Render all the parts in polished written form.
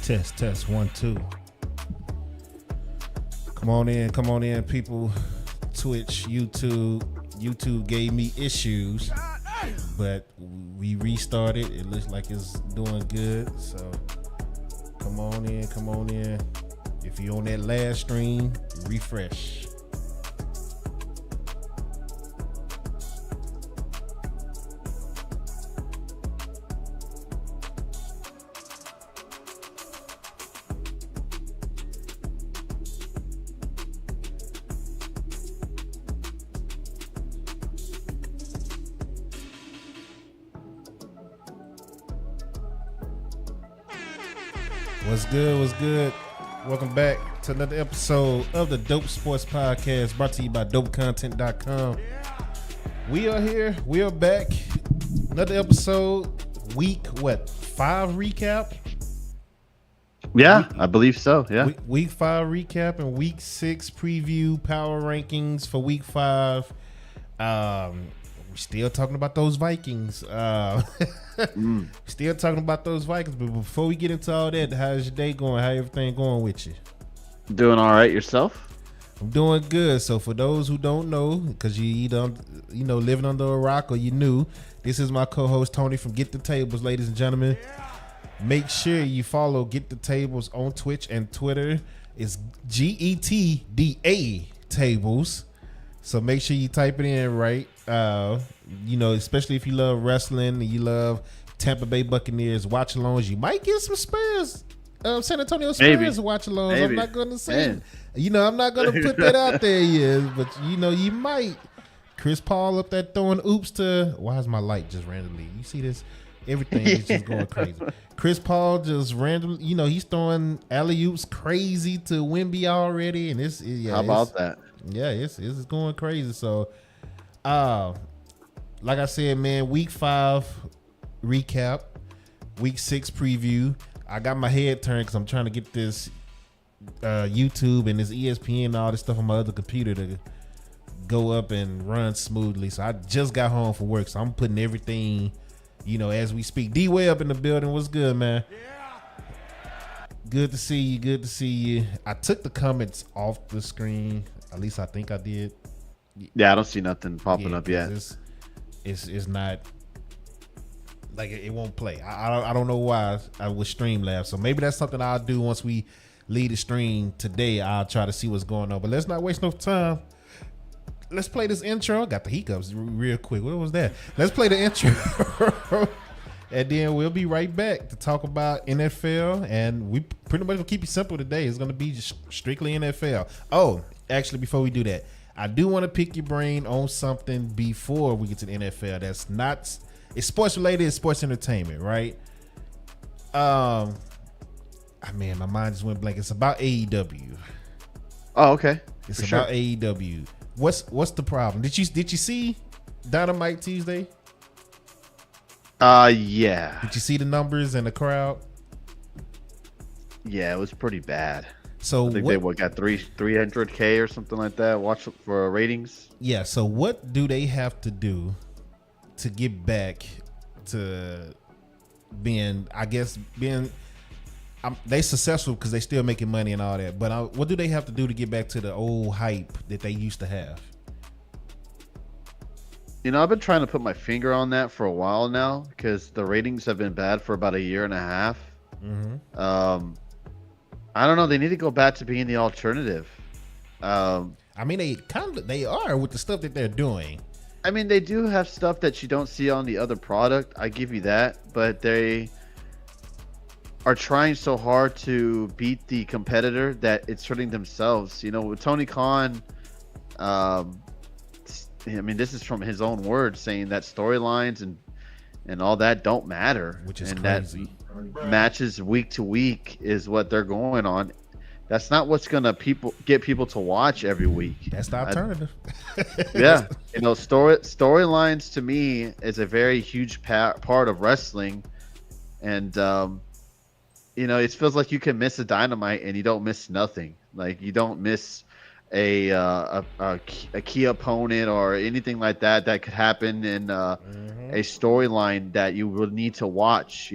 Test 1 2. Come on in, people. Twitch, YouTube gave me issues, but we restarted. It looks like it's doing good. So come on in. If you're on that last stream, refresh. What's good? Welcome back to another episode of the Dope Sports Podcast, brought to you by dopecontent.com. We are here. We are back. Another episode. Week 5 recap? Yeah, I believe so. Yeah. Week 5 recap and week 6 preview power rankings for week 5. We're still talking about those Vikings. Still talking about those Vikings. But before we get into all that, how's your day going? How everything going with you? Doing all right yourself? I'm doing good. So for those who don't know, because you either living under a rock or you new, this is my co-host Tony from Get the Tables, ladies and gentlemen. Make sure you follow Get the Tables on Twitch and Twitter. It's GETDA Tables. So make sure you type it in right. Especially if you love wrestling and you love Tampa Bay Buccaneers watch-alongs, you might get some Spurs, San Antonio Spurs watch-alongs. I'm not going to say, I'm not going to put that out there yet, but you might. Chris Paul up there throwing oops to. Why is my light just randomly? You see this? Everything is just going crazy. Chris Paul just randomly, he's throwing alley-oops crazy to Wemby already, and how about that? Yeah, it's going crazy. So, like I said, man, week 5 recap, week 6 preview. I got my head turned because I'm trying to get this YouTube and this ESPN and all this stuff on my other computer to go up and run smoothly. So I just got home from work, so I'm putting everything, as we speak. D-Web in the building. What's good, man? Good to see you. I took the comments off the screen. At least I think I did. Yeah, I don't see nothing popping up yet. It's not like it won't play. I don't know why I was Streamlabs. So maybe that's something I'll do once we leave the stream today. I'll try to see what's going on. But let's not waste no time. Let's play this intro. Got the hiccups real quick. What was that? Let's play the intro. And then we'll be right back to talk about NFL. And we pretty much will keep it simple today. It's going to be just strictly NFL. Oh, actually, before we do that, I do want to pick your brain on something before we get to the NFL. That's not, it's sports related, it's sports entertainment, right? My mind just went blank. It's about AEW. Oh, okay. It's about AEW. What's the problem? Did you see Dynamite Tuesday? Yeah. Did you see the numbers and the crowd? Yeah, it was pretty bad. So I think they got 300K or something like that. Watch for ratings. Yeah. So what do they have to do to get back to being? They successful because they still making money and all that. But what do they have to do to get back to the old hype that they used to have? I've been trying to put my finger on that for a while now because the ratings have been bad for about a year and a half. Mm-hmm. I don't know. They need to go back to being the alternative. They are with the stuff that they're doing. I mean, they do have stuff that you don't see on the other product. I give you that, but they are trying so hard to beat the competitor that it's hurting themselves. With Tony Khan, this is from his own words, saying that storylines and all that don't matter, which is and crazy. That matches week to week is what they're going on. That's not what's gonna get people to watch every week. That's the alternative. Yeah, storylines to me is a very huge part of wrestling, and it feels like you can miss a Dynamite and you don't miss nothing. Like you don't miss a key opponent or anything like that that could happen in a storyline that you will need to watch.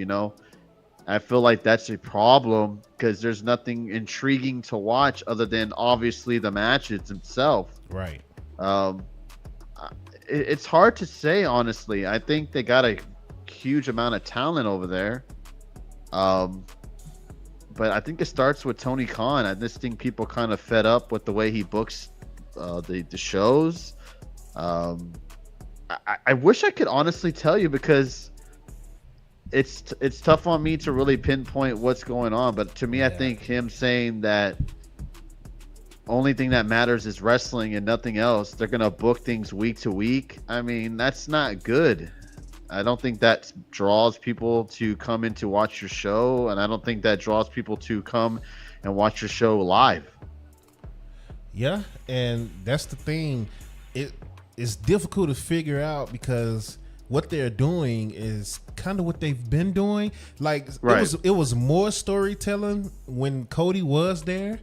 I feel like that's a problem because there's nothing intriguing to watch other than obviously the matches itself. Right. Um, it's hard to say, honestly. I think they got a huge amount of talent over there. But I think it starts with Tony Khan. I just think people kind of fed up with the way he books the shows. I wish I could honestly tell you because it's tough on me to really pinpoint what's going on. But to me, I think him saying that only thing that matters is wrestling and nothing else, they're going to book things week to week. I mean, that's not good. I don't think that draws people to come in to watch your show, and I don't think that draws people to come and watch your show live. Yeah, and that's the thing. It's difficult to figure out because what they're doing is kind of what they've been doing. Like it was more storytelling when Cody was there.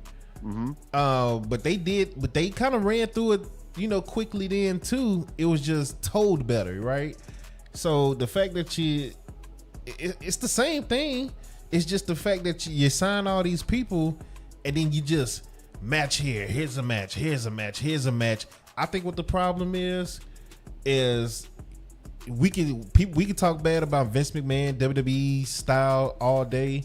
But they kind of ran through it, quickly then too. It was just told better, right? So the fact that it's the same thing. It's just the fact that you sign all these people and then you just match here. Here's a match. Here's a match. Here's a match. I think what the problem is we can talk bad about Vince McMahon, WWE style all day,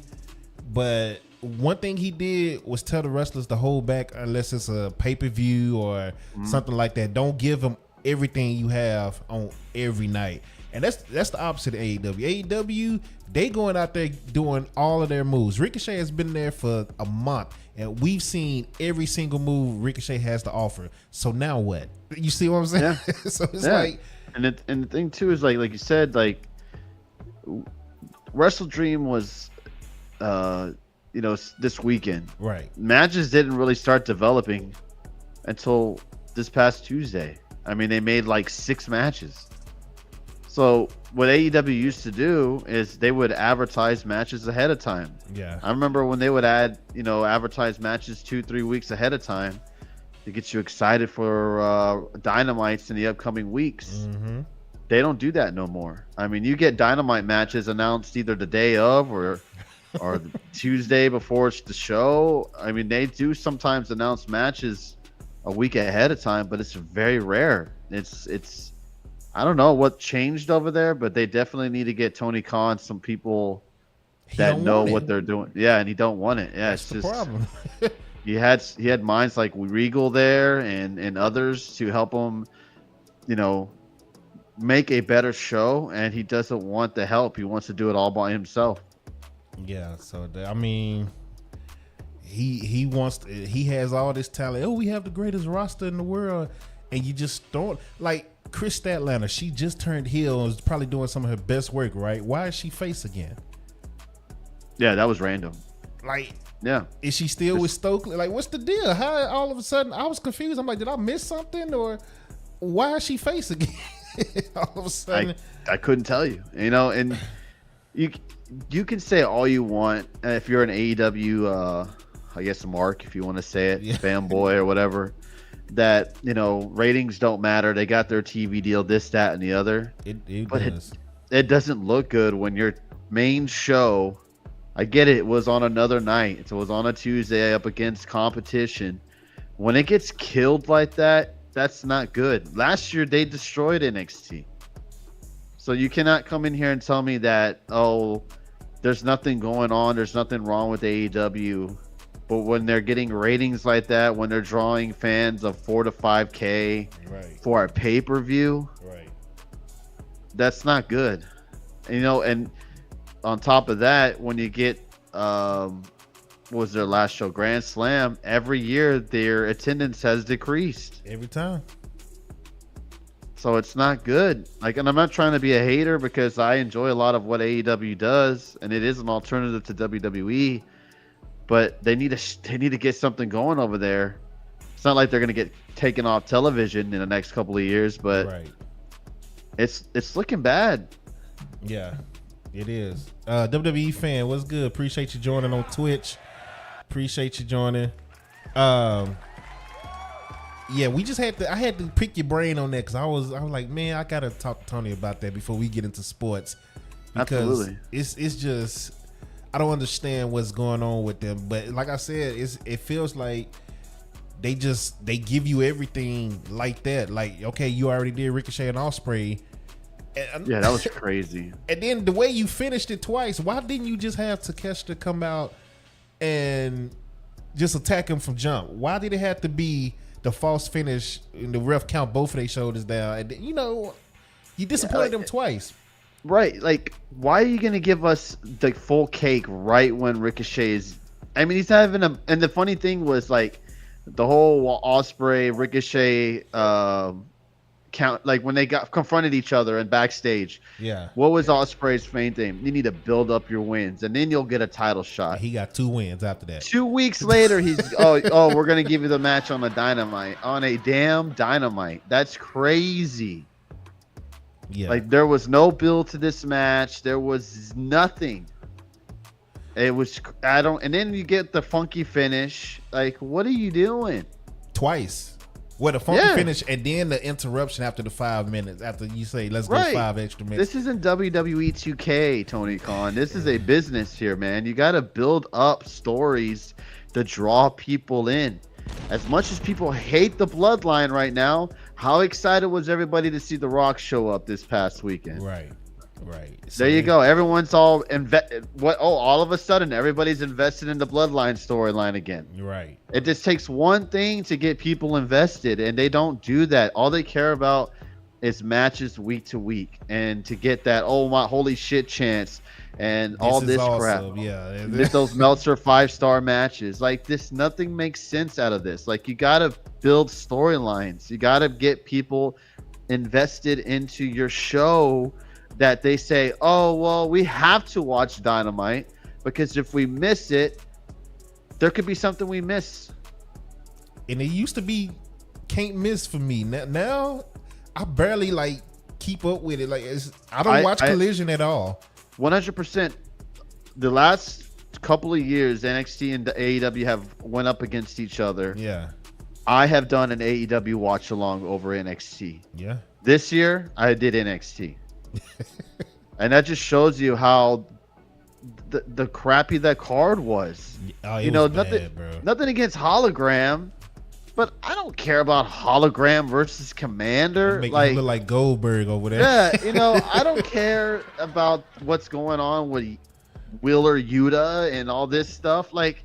but one thing he did was tell the wrestlers to hold back unless it's a pay-per-view or something like that. Don't give them everything you have on every night. And that's the opposite of AEW. AEW, they going out there doing all of their moves. Ricochet has been there for a month, and we've seen every single move Ricochet has to offer. So now what? You see what I'm saying? Yeah. So it's like... And the thing, too, is like you said, like, Wrestle Dream was... this weekend. Right. Matches didn't really start developing until this past Tuesday. I mean, they made like 6 matches. So what AEW used to do is they would advertise matches ahead of time. Yeah. I remember when they would advertise matches 2-3 weeks ahead of time to get you excited for Dynamites in the upcoming weeks. They don't do that no more. I mean, you get Dynamite matches announced either the day of or the Tuesday before the show. I mean, they do sometimes announce matches a week ahead of time, but it's very rare. It's I don't know what changed over there, but they definitely need to get Tony Khan some people that know what they're doing. Yeah, and he don't want it. Yeah, that's the problem. he had minds like Regal there and others to help him, make a better show, and he doesn't want the help. He wants to do it all by himself. Yeah, so I mean, he has all this talent. Oh, we have the greatest roster in the world, and you just don't like Chris Statlander. She just turned heel and is probably doing some of her best work, right? Why is she face again? Yeah, that was random. Like, yeah, is she still with Stokely? Like, what's the deal? How all of a sudden I was confused. I'm like, did I miss something, or why is she face again? All of a sudden, I couldn't tell you. And you can say all you want if you're an AEW, I guess mark, if you want to say it, fanboy or whatever, that, ratings don't matter. They got their TV deal, this, that, and the other. It doesn't look good when your main show, I get it was on another night. It was on a Tuesday up against competition. When it gets killed like that, that's not good. Last year, they destroyed NXT. So you cannot come in here and tell me that, there's nothing going on, there's nothing wrong with AEW. But when they're getting ratings like that, when they're drawing fans of 4 to 5K for a pay-per-view, that's not good. And on top of that, when you get, what was their last show, Grand Slam, every year their attendance has decreased. Every time. So it's not good. And I'm not trying to be a hater because I enjoy a lot of what AEW does, and it is an alternative to WWE. But they need to get something going over there. It's not like they're going to get taken off television in the next couple of years, but it's looking bad. Yeah, it is. WWE fan, what's good? Appreciate you joining on Twitch. Appreciate you joining. Yeah, we just had to. I had to pick your brain on that because I was like, man, I gotta talk to Tony about that before we get into sports because Absolutely. it's just I don't understand what's going on with them. But like I said, it feels like they give you everything like that. Like, okay, you already did Ricochet and Ospreay. Yeah, that was crazy. And then the way you finished it twice, why didn't you just have Takeshita come out and just attack him from jump? Why did it have to be the false finish and the ref count both of their shoulders down? And you know, you disappointed them twice. Right. Like, why are you going to give us the full cake right when Ricochet is... I mean, he's not even a... And the funny thing was, like, the whole Ospreay, Ricochet count, like, when they got confronted each other and backstage. Yeah. What was Ospreay's main thing? You need to build up your wins, and then you'll get a title shot. He got 2 wins after that. 2 weeks later, he's... oh, we're going to give you the match on a Dynamite. On a damn Dynamite. That's crazy. Yeah. Like, there was no build to this match. There was nothing. It was and then you get the funky finish. Like, what are you doing? Twice. What a funky finish, and then the interruption after the 5 minutes. After you say, let's go 5 extra minutes. This isn't WWE 2K, Tony Khan. This is a business here, man. You got to build up stories to draw people in. As much as people hate the Bloodline right now, how excited was everybody to see The Rock show up this past weekend? Right. So There you go. Everyone's all all of a sudden everybody's invested in the Bloodline storyline again. Right. It just takes one thing to get people invested, and they don't do that. All they care about is matches week to week, and to get that my holy shit chance and all this crap. Yeah. Those Meltzer 5-star matches. Like, nothing makes sense out of this. Like, you got to build storylines. You got to get people invested into your show that they say, oh, well, we have to watch Dynamite because if we miss it, there could be something we miss. And it used to be can't miss for me. Now I barely like keep up with it. Like, I don't watch Collision at all. 100%. The last couple of years, NXT and the AEW have went up against each other. Yeah. I have done an AEW watch along over NXT. Yeah. This year, I did NXT. And that just shows you how the crappy that card was. Was bad, bro. Nothing against Hologram, but I don't care about Hologram versus Commander. Make him look like Goldberg over there. Yeah, I don't care about what's going on with Wheeler Yuta and all this stuff. Like,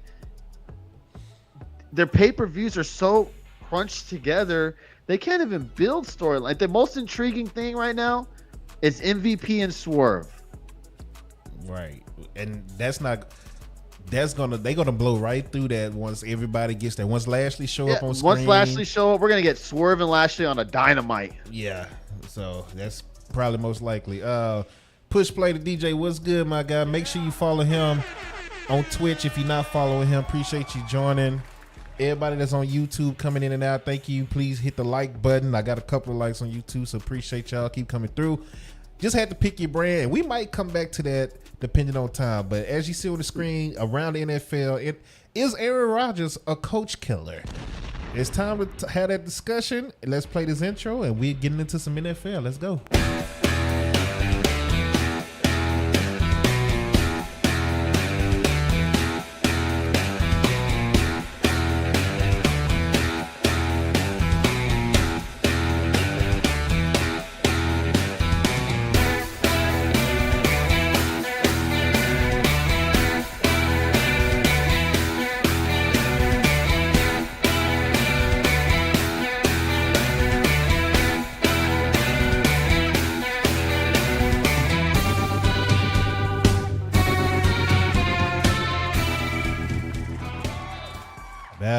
their pay-per-views are so crunched together, they can't even build story. Like, the most intriguing thing right now is MVP and Swerve. Right. And they're gonna blow right through that once everybody gets there. Once Lashley show up on screen. Once Lashley show up, we're gonna get Swerve and Lashley on a Dynamite. Yeah. So that's probably most likely. Push Play to DJ, what's good, my guy? Make sure you follow him on Twitch. If you're not following him, appreciate you joining. Everybody that's on YouTube coming in and out, thank you. Please hit the like button. I got a couple of likes on YouTube, so appreciate y'all. Keep coming through. Just had to pick your brand, and we might come back to that depending on time. But as you see on the screen, around the NFL, is Aaron Rodgers a coach killer? It's time to have that discussion. Let's play this intro, and we're getting into some NFL. Let's go.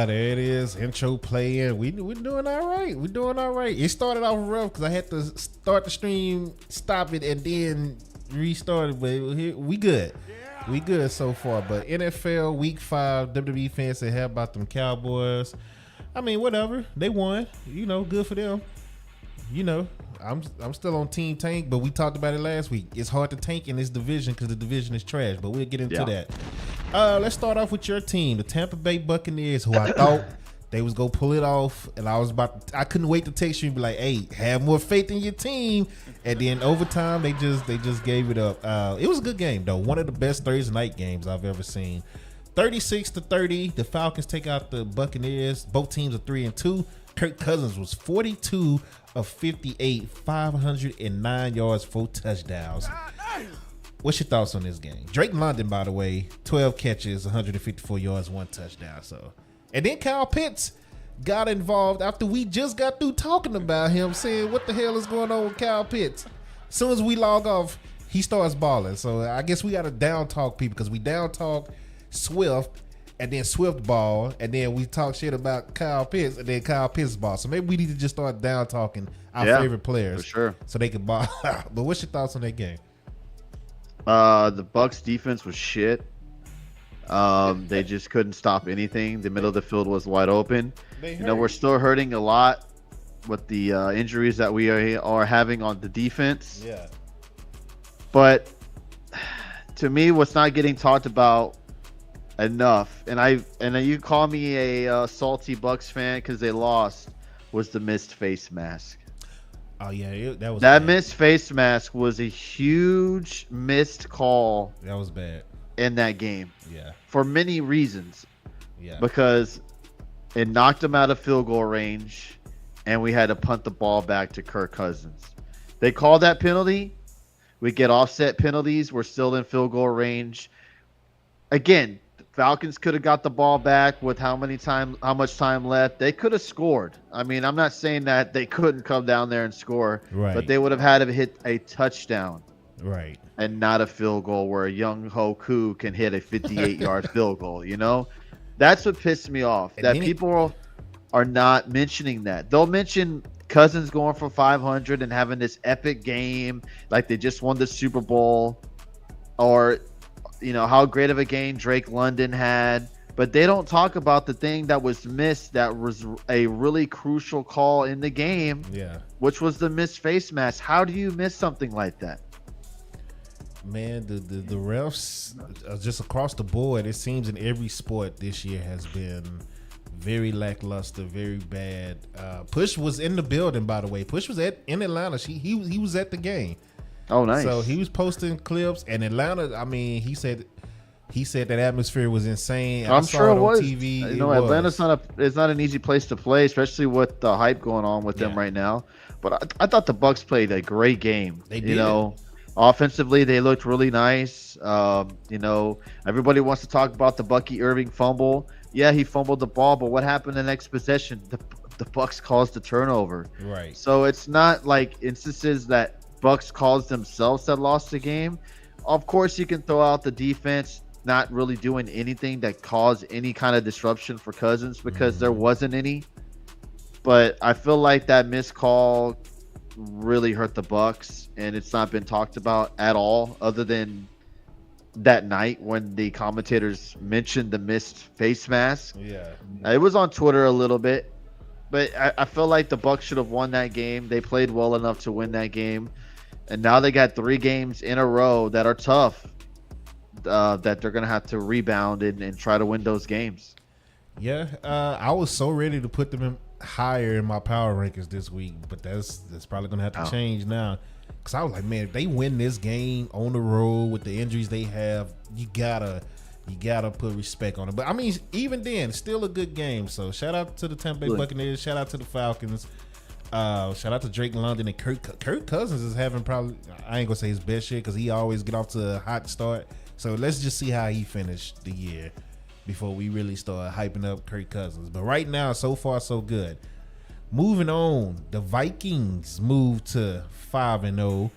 There it is. Intro playing. We're doing all right. We're doing all right. It started off rough because I had to start the stream, stop it, and then restart it. But we good. We good so far. But NFL Week 5, WWE fans say, how about them Cowboys? I mean, whatever. They won. Good for them. I'm still on Team Tank, but we talked about it last week. It's hard to tank in this division because the division is trash, but we'll get into that. Let's start off with your team, the Tampa Bay Buccaneers, who I thought They was gonna pull it off, and I couldn't wait to text you and be like, "Hey, have more faith in your team." And then overtime, they just gave it up. It was a good game though. One of the best Thursday night games I've ever seen. 36-30, the Falcons take out the Buccaneers. Both teams are 3-2. Kirk Cousins was 42 of 58, 509 yards, 4 touchdowns. What's your thoughts on this game? Drake London, by the way, 12 catches, 154 yards, 1 touchdown. So, and then Kyle Pitts got involved after we just got through talking about him, saying what the hell is going on with Kyle Pitts. As soon as we log off, he starts balling. So I guess we got to down talk people, because we down talk Swift, and then Swift ball, and then we talk shit about Kyle Pitts, and then Kyle Pitts ball. So maybe we need to just start down talking our favorite players, for sure, so they can ball out. But what's your thoughts on that game? The Bucs defense was shit. They just couldn't stop anything. The middle of the field was wide open. We're still hurting a lot with the injuries that we are having on the defense. Yeah. But to me, what's not getting talked about enough, and you call me a salty Bucs fan because they lost, was the missed face mask. Oh yeah, that was that bad. Missed face mask was a huge missed call. That was bad in that game. Yeah, for many reasons. Yeah, because it knocked him out of field goal range, and we had to punt the ball back to Kirk Cousins. They called that penalty. We get offset penalties. We're still in field goal range. Again, Falcons could have got the ball back with how much time left. They could have scored. I mean, I'm not saying that they couldn't come down there and score, right, but they would have had to hit a touchdown, right, and not a field goal where Young Ho Koo can hit a 58-yard field goal. That's what pissed me off. And that people are not mentioning that. They'll mention Cousins going for 500 and having this epic game, like they just won the Super Bowl, or how great of a game Drake London had, but they don't talk about the thing that was missed, that was a really crucial call in the game, which was the missed face mask. How do you miss something like that? Man, the refs just across the board, it seems in every sport this year has been very lackluster, very bad. Push was in the building, by the way. Push was in Atlanta. He was at the game. Oh, nice. So he was posting clips, and Atlanta, I mean, he said that atmosphere was insane. I'm sure it was. TV. Atlanta's it's not an easy place to play, especially with the hype going on with them right now. But I thought the Bucs played a great game. They did. Offensively, they looked really nice. Everybody wants to talk about the Bucky Irving fumble. Yeah, he fumbled the ball, but what happened in the next possession? The Bucs caused the turnover. Right. So it's not like instances that Bucs caused themselves that lost the game. Of course, you can throw out the defense not really doing anything that caused any kind of disruption for Cousins, because there wasn't any. But I feel like that missed call really hurt the Bucs, and it's not been talked about at all, other than that night when the commentators mentioned the missed face mask. Yeah, it was on Twitter a little bit, but I feel like the Bucs should have won that game. They played well enough to win that game, and now they got 3 games in a row that are tough, that they're gonna have to rebound and try to win those games. Yeah, I was so ready to put them in higher in my power rankings this week, but that's probably gonna have to change now, because I was like, man, if they win this game on the road with the injuries they have, you gotta put respect on it. But I mean, even then, still a good game. So shout out to the Tampa Bay Buccaneers, shout out to the Falcons, shout out to Drake London, and Kirk Cousins is having probably, I ain't gonna say his best year, because he always get off to a hot start. So let's just see how he finished the year before we really start hyping up Kirk Cousins. But right now, so far, so good. Moving on, the Vikings move to 5-0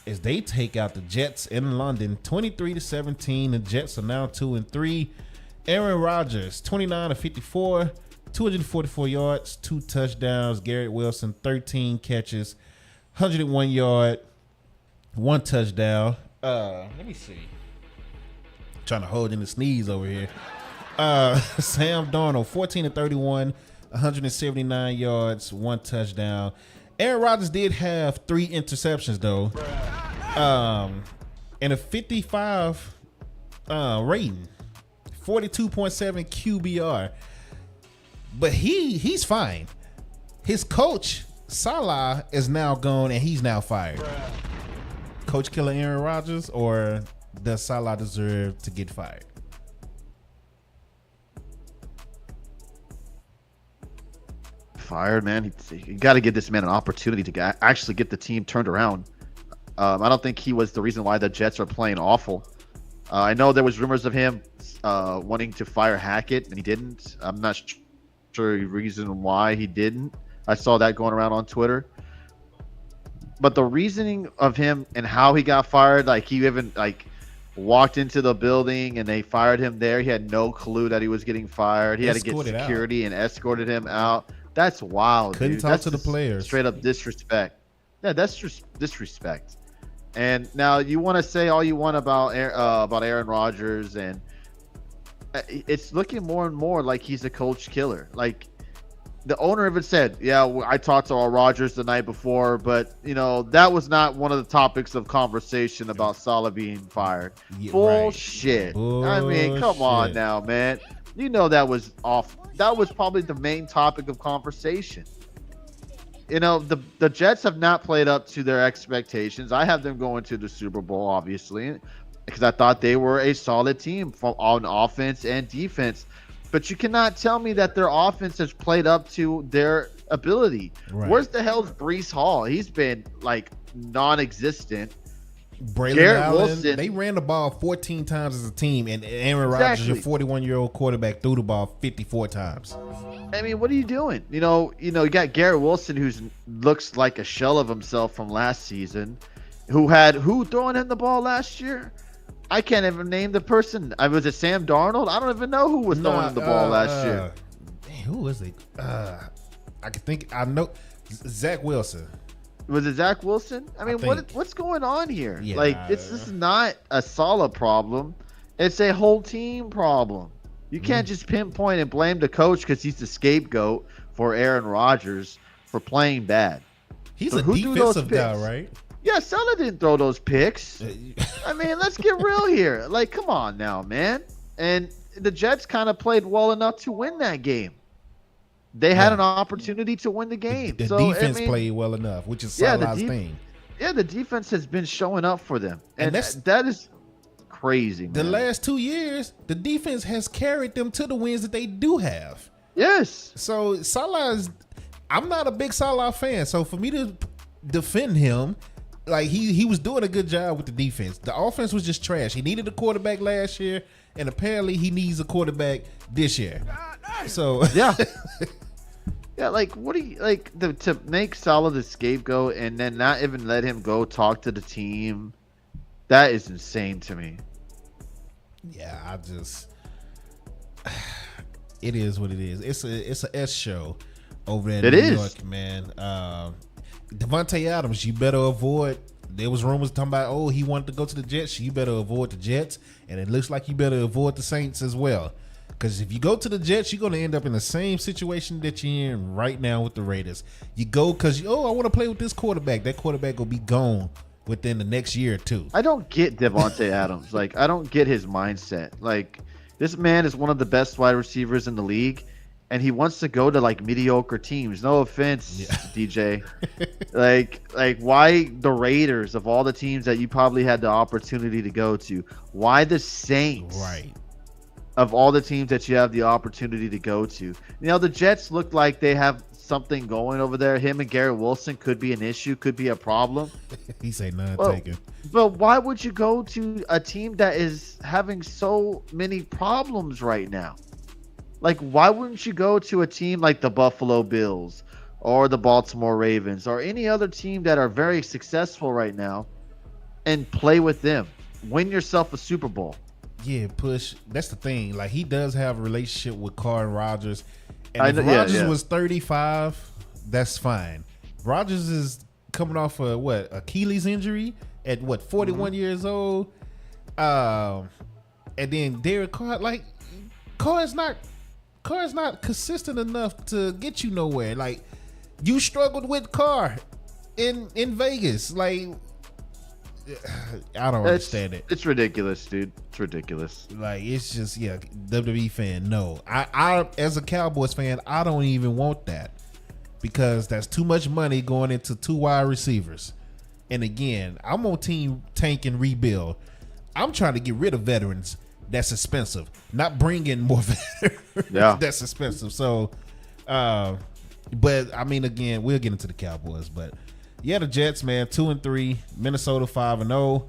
as they take out the Jets in London, 23-17. The Jets are now 2-3. Aaron Rodgers, 29-54, 244 yards, 2 touchdowns. Garrett Wilson, 13 catches, 101 yard, 1 touchdown. Let me see. Trying to hold in the sneeze over here. Sam Darnold, 14-31, 179 yards, 1 touchdown. Aaron Rodgers did have 3 interceptions though, and a 55 rating, 42.7 QBR. But he's fine. His coach, Salah, is now gone and he's now fired. Coach killer Aaron Rodgers, or does Salah deserve to get fired? Fired, man. You got to give this man an opportunity to actually get the team turned around. I don't think he was the reason why the Jets are playing awful. I know there was rumors of him wanting to fire Hackett, and he didn't. I'm not sure the reason why he didn't. I saw that going around on Twitter. But the reasoning of him and how he got fired, like he even like walked into the building and they fired him there. He had no clue that he was getting fired. He had to get security and escorted him out. That's wild. Couldn't dude. talk That's to the players. Straight up disrespect. Yeah, that's just disrespect. And now you want to say all you want about Aaron Rodgers, and it's looking more and more like he's a coach killer. Like the owner even said, "Yeah, I talked to Rodgers the night before, but that was not one of the topics of conversation about Salah being fired." Yeah, bullshit. Right. I mean, come on now, man. That was off. That was probably the main topic of conversation. The Jets have not played up to their expectations. I have them going to the Super Bowl, obviously, because I thought they were a solid team on offense and defense. But you cannot tell me that their offense has played up to their ability. Right. Where's the hell's Breece Hall? He's been like non-existent. Garrett Wilson, they ran the ball 14 times as a team, and Aaron Rodgers, your 41-year-old quarterback, threw the ball 54 times. I mean, what are you doing? You got Garrett Wilson, who looks like a shell of himself from last season, who throwing him the ball last year? I can't even name the person. Was it Sam Darnold? I don't even know who was throwing him the ball last year. Who was it? I can think. I know Zach Wilson. Was it Zach Wilson? I mean, what's going on here? Yeah, this is not a solid problem. It's a whole team problem. You can't just pinpoint and blame the coach because he's the scapegoat for Aaron Rodgers for playing bad. He's a defensive guy, right? Yeah, Salah didn't throw those picks. I mean, let's get real here. Like, come on now, man. And the Jets kind of played well enough to win that game. They had an opportunity to win the game. The defense played well enough, which is Salah's thing. Yeah, the defense has been showing up for them. And that is crazy, man. The last 2 years, the defense has carried them to the wins that they do have. Yes. So I'm not a big Salah fan. So for me to defend him, like he was doing a good job with the defense. The offense was just trash. He needed a quarterback last year, and apparently he needs a quarterback this year. So yeah. Yeah, like what do you to make Salah the scapegoat and then not even let him go talk to the team? That is insane to me. Yeah, it is what it is. It's a S show over there in New York, man. Devontae Adams, you better avoid. There was rumors talking about, he wanted to go to the Jets. You better avoid the Jets, and it looks like you better avoid the Saints as well. Because if you go to the Jets, you're going to end up in the same situation that you're in right now with the Raiders. You go because, I want to play with this quarterback. That quarterback will be gone within the next year or two. I don't get Devontae Adams. Like, I don't get his mindset. Like, this man is one of the best wide receivers in the league, and he wants to go to, like, mediocre teams. No offense, DJ. Like, why the Raiders of all the teams that you probably had the opportunity to go to? Why the Saints? Right. Of all the teams that you have the opportunity to go to. The Jets look like they have something going over there. Him and Garrett Wilson could be an issue, could be a problem. He say none taken. But why would you go to a team that is having so many problems right now? Like, why wouldn't you go to a team like the Buffalo Bills or the Baltimore Ravens or any other team that are very successful right now and play with them? Win yourself a Super Bowl. Yeah, push. That's the thing. Like, he does have a relationship with Carr and Rodgers. And if Rodgers was 35, that's fine. Rodgers is coming off Achilles injury at 41 years old. And then Derek Carr, like, Carr is not consistent enough to get you nowhere. Like, you struggled with Carr in Vegas. Like, I don't understand it. It's ridiculous, dude. It's ridiculous. Like, it's just, WWE fan, no. I as a Cowboys fan, I don't even want that because that's too much money going into 2 wide receivers. And again, I'm on team tank and rebuild. I'm trying to get rid of veterans. That's expensive. Not bring in more veterans. Yeah. That's expensive. So, but I mean, again, we'll get into the Cowboys. But yeah, the Jets, man, 2-3. Minnesota 5-0.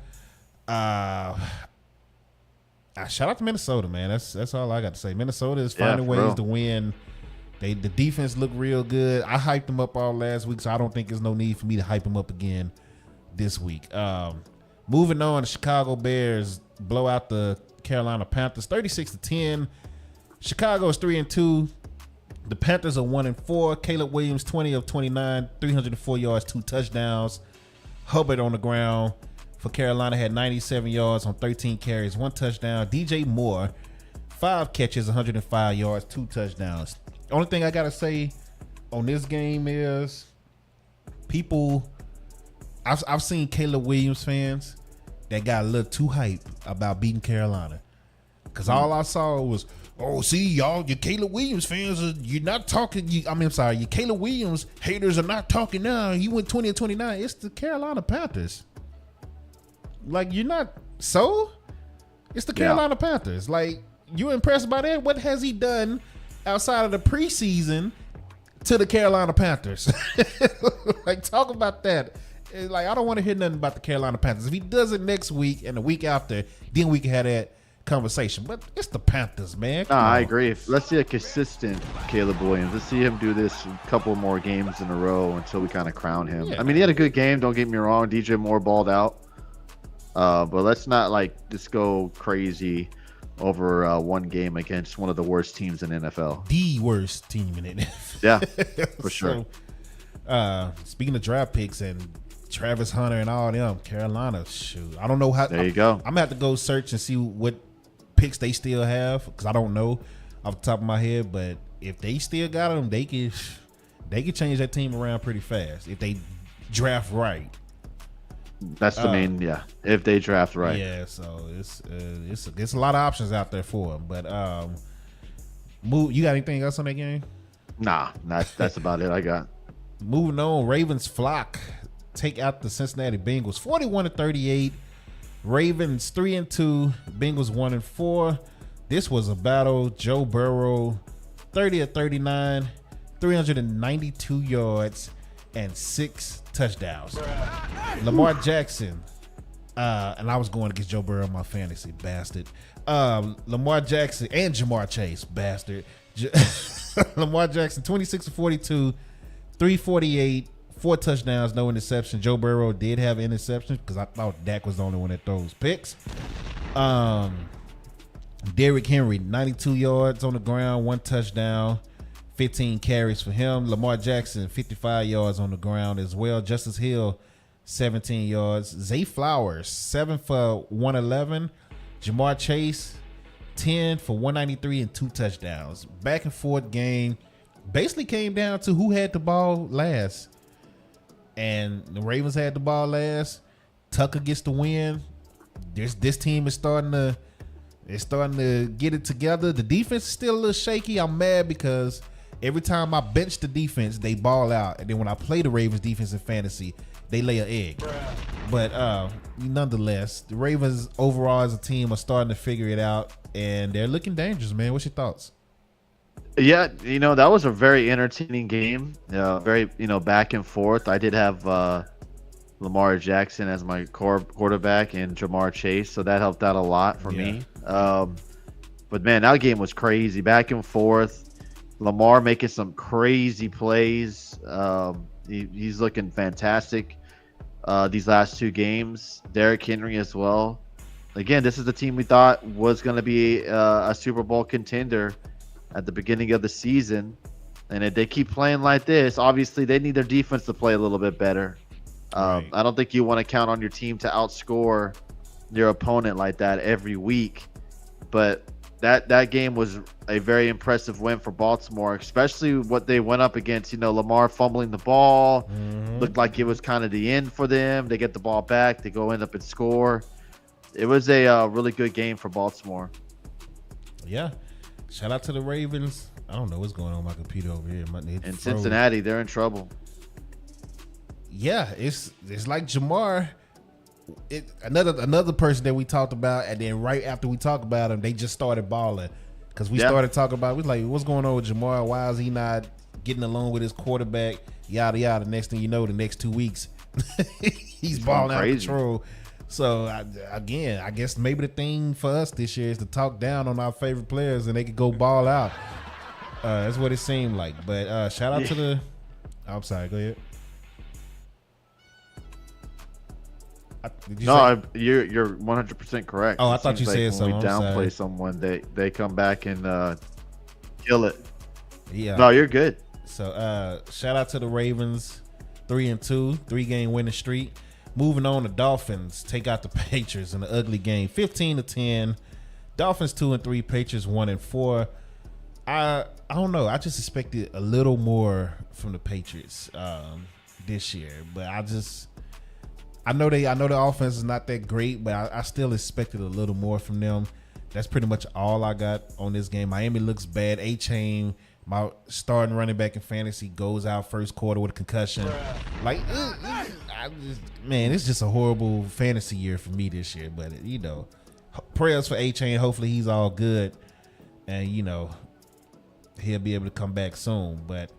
Shout out to Minnesota, man. That's all I got to say. Minnesota is finding ways to win. The defense look real good. I hyped them up all last week, so I don't think there's no need for me to hype them up again this week. Moving on, the Chicago Bears blow out the Carolina Panthers 36-10. Chicago is 3-2. The Panthers are 1-4. Caleb Williams 20 of 29, 304 yards, 2 touchdowns. Hubbard on the ground for Carolina had 97 yards on 13 carries, 1 touchdown. DJ Moore 5 catches, 105 yards, 2 touchdowns. Only thing I gotta say on this game is I've seen Caleb Williams fans that got a little too hyped about beating Carolina. Because all I saw was, see, y'all, your Caleb Williams fans, you're not talking. Your Caleb Williams haters are not talking now. He went 20 of 29. It's the Carolina Panthers. Like, you're not so? It's the Carolina Panthers. Like, you impressed by that? What has he done outside of the preseason to the Carolina Panthers? Like, talk about that. Like, I don't want to hear nothing about the Carolina Panthers. If he does it next week and the week after, then we can have that conversation. But it's the Panthers, man. I agree. Let's see a consistent Caleb Williams. Let's see him do this a couple more games in a row until we kind of crown him. Yeah. I mean, he had a good game. Don't get me wrong. DJ Moore balled out. But let's not just go crazy over one game against one of the worst teams in NFL. The worst team in NFL. Yeah, for sure. So, speaking of draft picks and Travis Hunter and all them, Carolina, shoot. I don't know how. There you go. I'm going to have to go search and see what picks they still have because I don't know off the top of my head. But if they still got them, they can change that team around pretty fast if they draft right. That's the main, if they draft right. Yeah, so it's a lot of options out there for them. But you got anything else on that game? Nah, that's about it I got. Moving on, Ravens flock take out the Cincinnati Bengals 41-38. Ravens 3-2, Bengals 1-4. This was a battle. Joe Burrow 30 of 39, 392 yards and 6 touchdowns. Lamar Jackson, and I was going against Joe Burrow in my fantasy, bastard. Lamar Jackson and Jamar Chase, bastard. Lamar Jackson 26 of 42, 348, 4 touchdowns, no interception. Joe Burrow did have interceptions because I thought Dak was the only one that throws picks. Derrick Henry 92 yards on the ground, 1 touchdown. 15 carries for him. Lamar Jackson, 55 yards on the ground as well. Justice Hill, 17 yards. Zay Flowers, 7 for 111. Jamar Chase, 10 for 193 and 2 touchdowns. Back and forth game. Basically came down to who had the ball last. And the Ravens had the ball last. Tucker gets the win. This team is starting to get it together. The defense is still a little shaky. I'm mad because every time I bench the defense, they ball out. And then when I play the Ravens defense in fantasy, they lay an egg. But nonetheless, the Ravens overall as a team are starting to figure it out. And they're looking dangerous, man. What's your thoughts? Yeah, that was a very entertaining game. Very, back and forth. I did have Lamar Jackson as my quarterback and Jamar Chase. So that helped out a lot for me. But, man, that game was crazy. Back and forth. Lamar making some crazy plays. He's looking fantastic these last 2 games. Derrick Henry as well. Again, this is the team we thought was going to be a Super Bowl contender at the beginning of the season. And if they keep playing like this, obviously they need their defense to play a little bit better. Right. I don't think you want to count on your team to outscore your opponent like that every week. But that game was a very impressive win for Baltimore, especially what they went up against. Lamar fumbling the ball, looked like it was kind of the end for them. They get the ball back, they go end up and score. It was a really good game for Baltimore. Yeah, shout out to the Ravens. I don't know what's going on with my computer over here. And Cincinnati, they're in trouble. Yeah, it's like Jamar. Another person that we talked about, and then right after we talked about him, they just started balling because we started talking about. We like, what's going on with Jamar? Why is he not getting along with his quarterback? Yada yada. Next thing you know, the next 2 weeks, he's balling out of control. So I guess maybe the thing for us this year is to talk down on our favorite players, and they could go ball out. That's what it seemed like. But shout out to the. I'm sorry. Go ahead. You're 100% correct. Oh, I thought you said something. When we downplay someone, they come back and kill it. Yeah. No, you're good. So shout out to the Ravens, 3-2, 3-game winning streak. Moving on, the Dolphins take out the Patriots in an ugly game, 15-10. Dolphins 2-3, Patriots 1-4. I don't know. I just expected a little more from the Patriots this year, but I know the offense is not that great, but I still expected a little more from them. That's pretty much all I got on this game. Miami looks bad. A-Chain, my starting running back in fantasy, goes out first quarter with a concussion. Like, it's just a horrible fantasy year for me this year. But prayers for A-Chain. Hopefully he's all good, and he'll be able to come back soon. But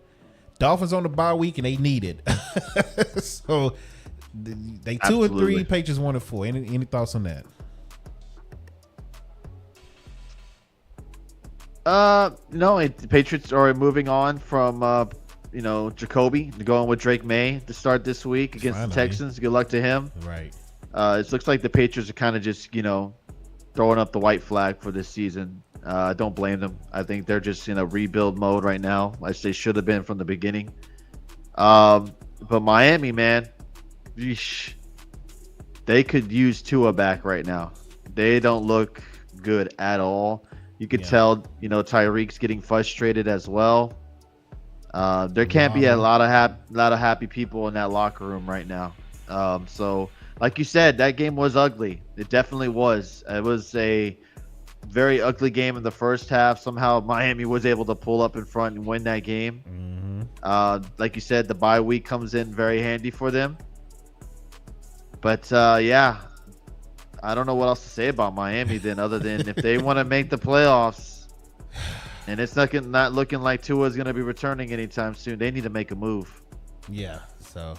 Dolphins on the bye week, and they need it. So they 2-3, Patriots 1-4. Any thoughts on that? No, the Patriots are moving on from Jacoby, going with Drake May to start this week against the Texans. Good luck to him. Right. It looks like the Patriots are kind of just throwing up the white flag for this season. Don't blame them. I think they're just in a rebuild mode right now, as they should have been from the beginning. But Miami, man, they could use Tua back right now. They don't look good at all. You could tell, Tyreek's getting frustrated as well. There can't be a lot of happy people in that locker room right now. So, like you said, that game was ugly. It definitely was. It was a very ugly game in the first half. Somehow Miami was able to pull up in front and win that game. Like you said, the bye week comes in very handy for them. But I don't know what else to say about Miami then, other than if they want to make the playoffs, and it's not looking like Tua is going to be returning anytime soon, they need to make a move. Yeah. So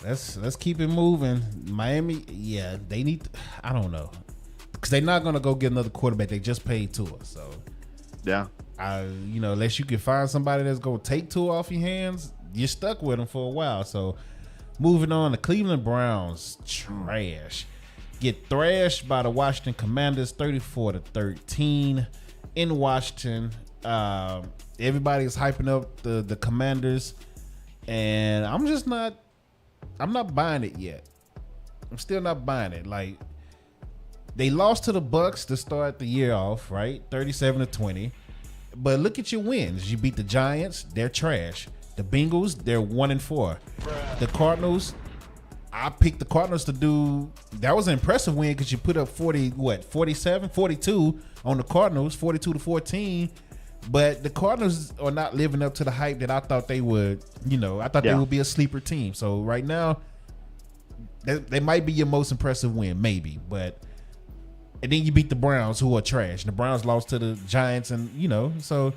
let's keep it moving. Miami, they need. I don't know, because they're not going to go get another quarterback. They just paid Tua, so unless you can find somebody that's going to take Tua off your hands, you're stuck with him for a while. So. Moving on, the Cleveland Browns, trash. Get thrashed by the Washington Commanders, 34-13 in Washington. Everybody is hyping up the Commanders, and I'm not buying it yet. I'm still not buying it. Like, they lost to the Bucks to start the year off, right? 37-20. But look at your wins. You beat the Giants, they're trash. The Bengals, they're 1-4. The Cardinals, I picked the Cardinals to do. That was an impressive win because you put up 42 on the Cardinals, 42-14. But the Cardinals are not living up to the hype that I thought they would. I thought they would be a sleeper team. So right now, they might be your most impressive win, maybe. And then you beat the Browns, who are trash. And the Browns lost to the Giants, and so.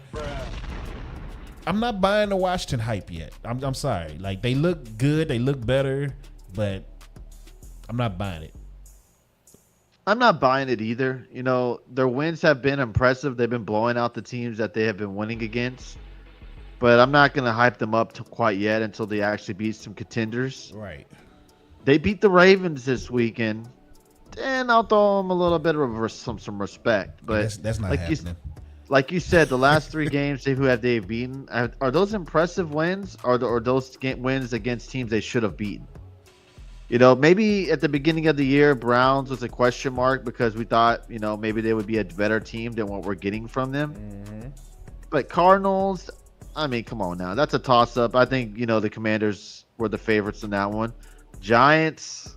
I'm not buying the Washington hype yet. I'm sorry. Like, they look good, they look better, but I'm not buying it. I'm not buying it either. Their wins have been impressive. They've been blowing out the teams that they have been winning against. But I'm not going to hype them up quite yet until they actually beat some contenders. Right. They beat the Ravens this weekend, and I'll throw them a little bit of some respect. But that's not happening. Like you said, the last 3 games they've beaten, are those impressive wins, or those wins against teams they should have beaten? Maybe at the beginning of the year, Browns was a question mark because we thought, maybe they would be a better team than what we're getting from them. Mm-hmm. But Cardinals, I mean, come on now. That's a toss up. I think, the Commanders were the favorites in that one. Giants,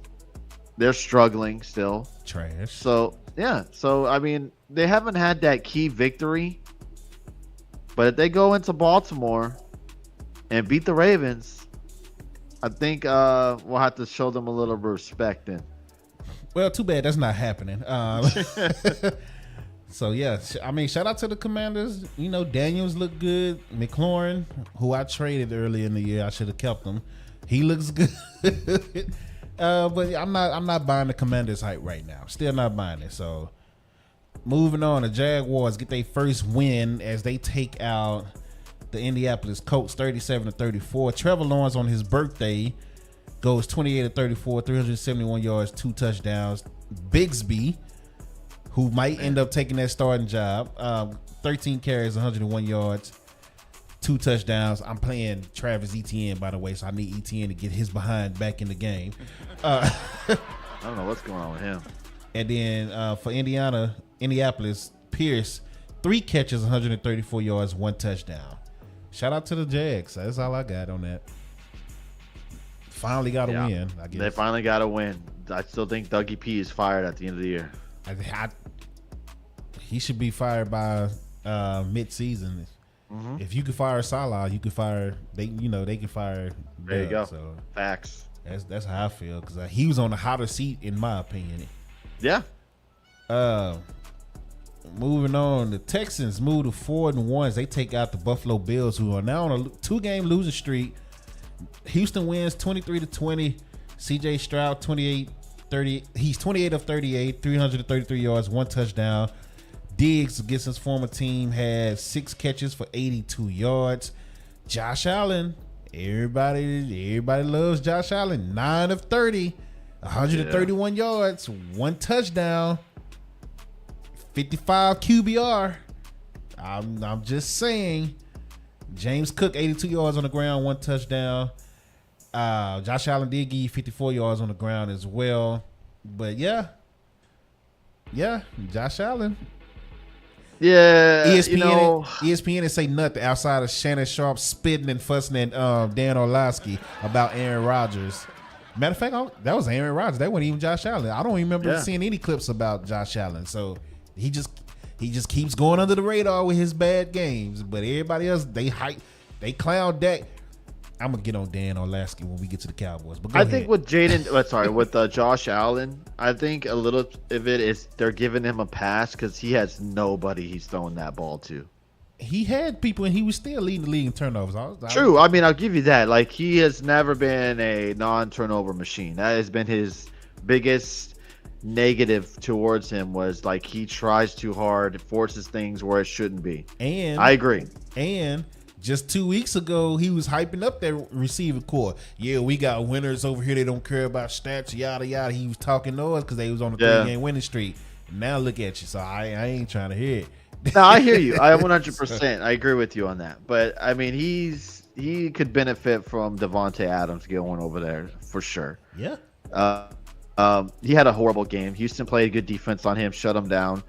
they're struggling still. Trash. So, yeah. So, I mean, they haven't had that key victory. But if they go into Baltimore and beat the Ravens, I think we'll have to show them a little respect then. Well, too bad that's not happening. So, yeah, I mean, shout out to the Commanders. Daniels look good. McLaurin, who I traded early in the year, I should have kept him. He looks good. But I'm not buying the Commanders hype right now. Still not buying it. So, moving on, the Jaguars get their first win as they take out the Indianapolis Colts 37-34. Trevor Lawrence on his birthday goes 28-34, 371 yards, 2 touchdowns. Bigsby, who might end up taking that starting job, 13 carries, 101 yards, 2 touchdowns. I'm playing Travis Etienne, by the way, so I need Etienne to get his behind back in the game. I don't know what's going on with him. And then for Indianapolis, Pierce, 3 catches, 134 yards, 1 touchdown. Shout out to the Jags. That's all I got on that. Finally got a win, I guess. They finally got a win. I still think Dougie P is fired at the end of the year. He should be fired by mid-season. Mm-hmm. If you could fire Salah, you could fire. They can fire. There you go. So facts. That's how I feel because he was on the hotter seat in my opinion. Yeah. Moving on, the Texans move to 4-1. They take out the Buffalo Bills, who are now on a 2-game losing streak. Houston wins 23-20. CJ Stroud 28-30. He's 28 of 38, 333 yards, 1 touchdown. Diggs against his former team had 6 catches for 82 yards. Josh Allen, everybody loves Josh Allen. 9 of 30, 131 yards, 1 touchdown. 55 QBR. I'm just saying. James Cook, 82 yards on the ground, 1 touchdown. Josh Allen did give you 54 yards on the ground as well. But yeah, Josh Allen. Yeah, ESPN didn't say nothing outside of Shannon Sharp spitting and fussing at Dan Orlovsky about Aaron Rodgers. Matter of fact, that was Aaron Rodgers. That wasn't even Josh Allen. I don't even remember seeing any clips about Josh Allen. So he just keeps going under the radar with his bad games. But everybody else, they clown Dak. I'm gonna get on Dan Orlovsky when we get to the Cowboys. But I think with Josh Allen, I think a little of it is they're giving him a pass because he has nobody he's throwing that ball to. He had people and he was still leading the league in turnovers. True. I mean, I'll give you that. Like, he has never been a non-turnover machine. That has been his biggest negative towards him, was like he tries too hard, forces things where it shouldn't be. And I agree. And just 2 weeks ago, he was hyping up that receiver core. Yeah, we got winners over here. They don't care about stats, yada, yada. He was talking noise because they was on a 3-game winning streak. Now look at you. So I ain't trying to hear it. No, I hear you. I 100%. I agree with you on that. But, I mean, he could benefit from Devontae Adams going over there for sure. Yeah. He had a horrible game. Houston played good defense on him, shut him down.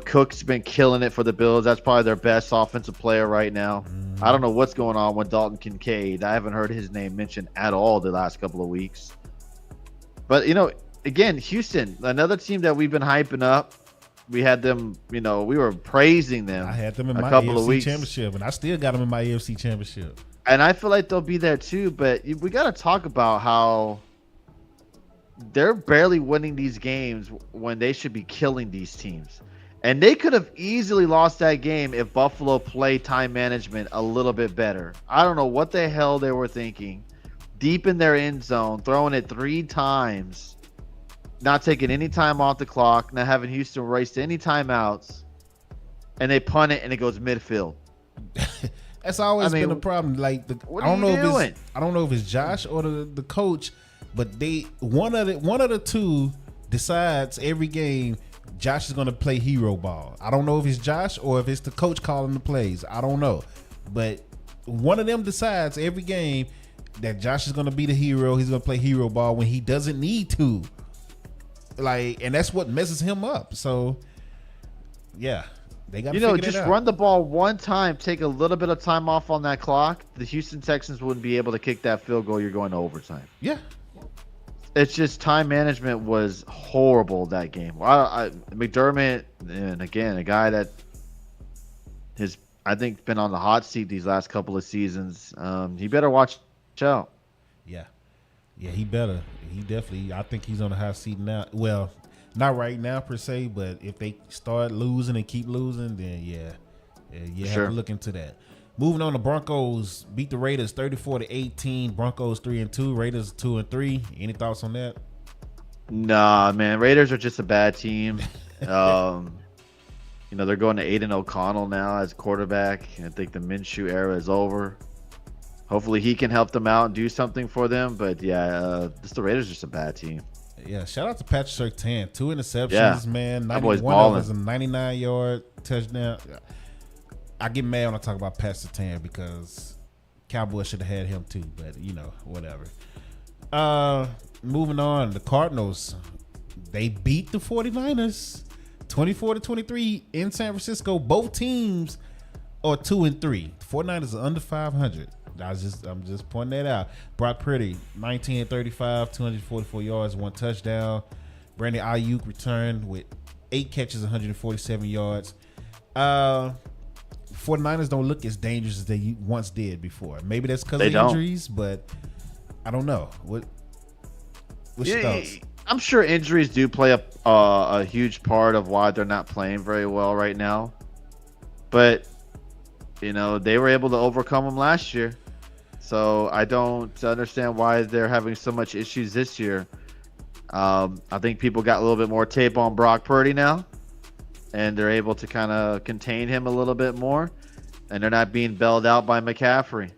Cook's been killing it for the Bills. That's probably their best offensive player right now. I don't know what's going on with Dalton Kincaid. I haven't heard his name mentioned at all the last couple of weeks. But, again, Houston, another team that we've been hyping up. We had them, we were praising them. I had them in my couple AFC of weeks. championship, and I still got them in my AFC championship. And I feel like they'll be there too, but we got to talk about how they're barely winning these games when they should be killing these teams. And they could have easily lost that game if Buffalo played time management a little bit better. I don't know what the hell they were thinking. Deep in their end zone, throwing it 3 times, not taking any time off the clock, not having Houston waste any timeouts, and they punt it and it goes midfield. That's always been a problem. Like I don't know if it's Josh or the coach, but one of the two decides every game Josh is going to play hero ball. I don't know if it's Josh or if it's the coach calling the plays. I don't know. But one of them decides every game, that Josh is going to be the hero. He's going to play hero ball when he doesn't need to. Like, and that's what messes him up. So, yeah, they got to figure just that out. run the ball one time, take a little bit of time off on that clock. The Houston Texans wouldn't be able to kick that field goal. You're going to overtime. Yeah. It's just time management was horrible that game. McDermott, and again, a guy that has, I think, been on the hot seat these last couple of seasons. He better watch out. Yeah. Yeah, he better. He definitely, I think he's on the hot seat now. Well, not right now per se, but if they start losing and keep losing, then you have to look into that. Moving on, the Broncos beat the Raiders 34-18. Broncos 3-2. Raiders 2-3. Any thoughts on that? Nah, man. Raiders are just a bad team. They're going to Aiden O'Connell now as quarterback. I think the Minshew era is over. Hopefully he can help them out and do something for them. But the Raiders are just a bad team. Yeah, shout out to Patrick Surtain. 2 interceptions, man. That boy's one balling. was a 99-yard touchdown. I get mad when I talk about Patrick Surtain because Cowboys should have had him too, but whatever. Moving on, the Cardinals, they beat the 49ers 24-23 in San Francisco. Both teams are 2-3. 49ers are under 500. I'm just pointing that out. Brock Purdy, 19-35, 244 yards, 1 touchdown. Brandon Ayuk returned with 8 catches, 147 yards. 49ers don't look as dangerous as they once did before. Maybe that's because of injuries, but I don't know. What's your thoughts? I'm sure injuries do play a huge part of why they're not playing very well right now. But, they were able to overcome them last year. So I don't understand why they're having so much issues this year. I think people got a little bit more tape on Brock Purdy now, and they're able to kind of contain him a little bit more, and they're not being bailed out by McCaffrey.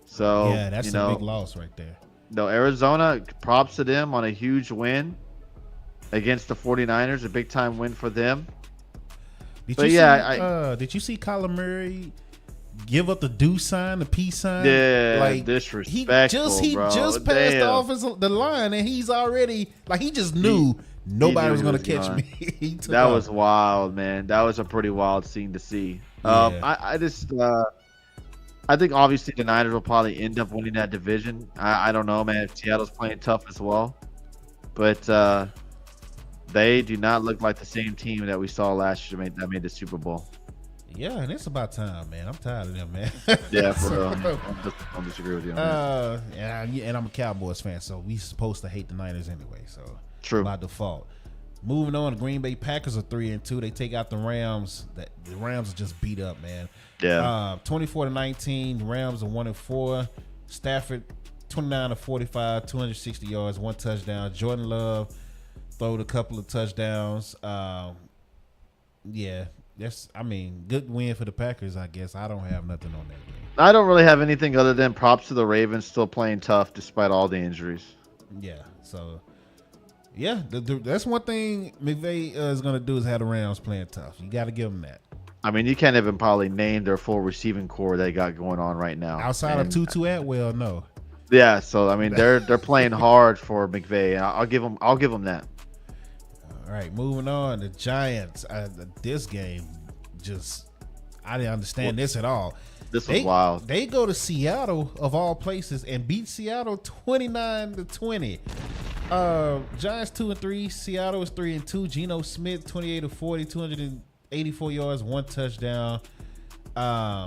So yeah, that's a big loss right there. No, Arizona, props to them on a huge win against the 49ers, a big time win for them. Did you see Kyler Murray give up the do sign, the peace sign? Yeah, disrespectful, he just passed the line, and he's already he just knew nobody was going to catch me. That was wild, man. That was a pretty wild scene to see. Yeah. I think obviously the Niners will probably end up winning that division. I don't know, man. Seattle's playing tough as well, but they do not look like the same team that we saw last year that made the Super Bowl. Yeah, and it's about time, man. I'm tired of them, man. Yeah, for real. I don't disagree with you on that. And I'm a Cowboys fan, so we supposed to hate the Niners anyway. So true by default. Moving on, the Green Bay Packers are 3-2. They take out the Rams. The Rams are just beat up, man. Yeah. 24-19. The Rams are 1-4. Stafford 29-45, 260 yards, 1 touchdown. Jordan Love throwed a couple of touchdowns. Good win for the Packers, I guess. I don't have nothing on that game. I don't really have anything other than props to the Ravens still playing tough despite all the injuries. Yeah, so that's one thing McVay is going to do is have the Rams playing tough. You got to give them that. I mean, you can't even probably name their full receiving core they got going on right now. Outside of Tutu Atwell, no. Yeah, so I mean they're playing hard for McVay. I'll give them that. All right, moving on. The Giants. This game, I didn't understand this at all. This was wild. They go to Seattle of all places and beat Seattle 29-20. Giants 2-3. Seattle is 3-2. Geno Smith 28-40, 284 yards, 1 touchdown.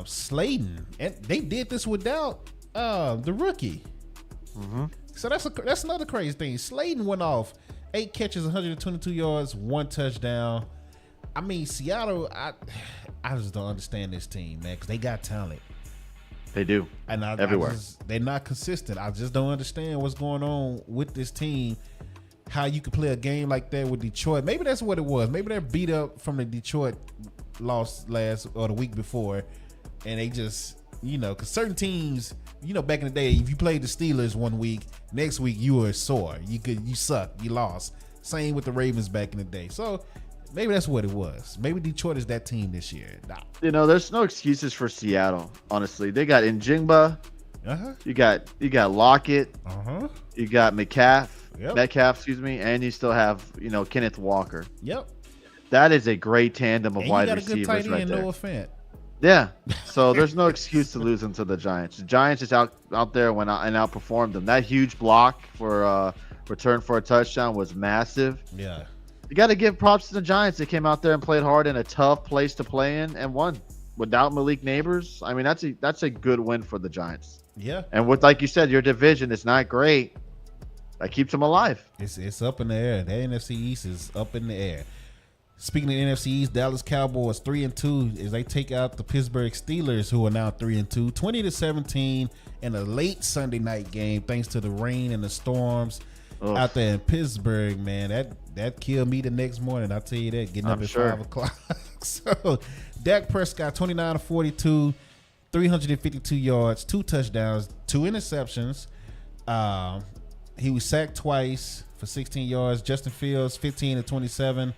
Slayton, and they did this without the rookie. Mm-hmm. So that's another crazy thing. Slayton went off 8 catches, 122 yards, 1 touchdown. I mean, Seattle, I just don't understand this team, man, because they got talent. They do. And everywhere. They're not consistent. I just don't understand what's going on with this team, how you can play a game like that with Detroit. Maybe that's what it was. Maybe they're beat up from the Detroit loss last or the week before, and they just, because certain teams, back in the day, if you played the Steelers one week, next week you were sore. You suck. You lost. Same with the Ravens back in the day. So maybe that's what it was. Maybe Detroit is that team this year. There's no excuses for Seattle, honestly. They got Njigba. You got Lockett. You got Metcalf, excuse me, and you still have Kenneth Walker. Yep. That is a great tandem of and wide you got receivers a good tight right end, there. Noah Fant. Yeah. So there's no excuse to losing to the Giants. The Giants just out there and outperformed them. That huge block for return for a touchdown was massive. Yeah. You got to give props to the Giants. They came out there and played hard in a tough place to play in and won. Without Malik Neighbors, I mean that's a good win for the Giants. Yeah. And with, like you said, your division is not great. That keeps them alive. It's up in the air. The NFC East is up in the air. Speaking of NFC East, Dallas Cowboys 3-2 as they take out the Pittsburgh Steelers, who are now 3-2, 20-17 in a late Sunday night game, thanks to the rain and the storms out there in Pittsburgh. Man, that killed me the next morning. I'll tell you that. Getting up at 5 o'clock. So, Dak Prescott 29-42, 352 yards, 2 touchdowns, 2 interceptions. He was sacked twice for 16 yards. Justin Fields 15-27.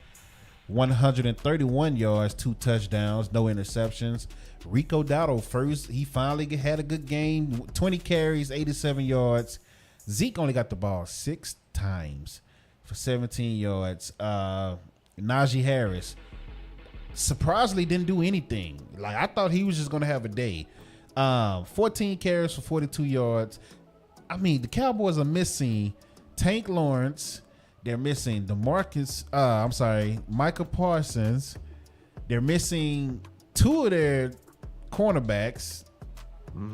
131 yards, 2 touchdowns, no interceptions. Rico Dowdle first, he finally had a good game. 20 carries, 87 yards. Zeke only got the ball 6 times for 17 yards. Najee Harris surprisingly didn't do anything. Like, I thought he was just going to have a day. 14 carries for 42 yards. I mean, the Cowboys are missing Tank Lawrence. They're missing Micah Parsons. They're missing 2 of their cornerbacks.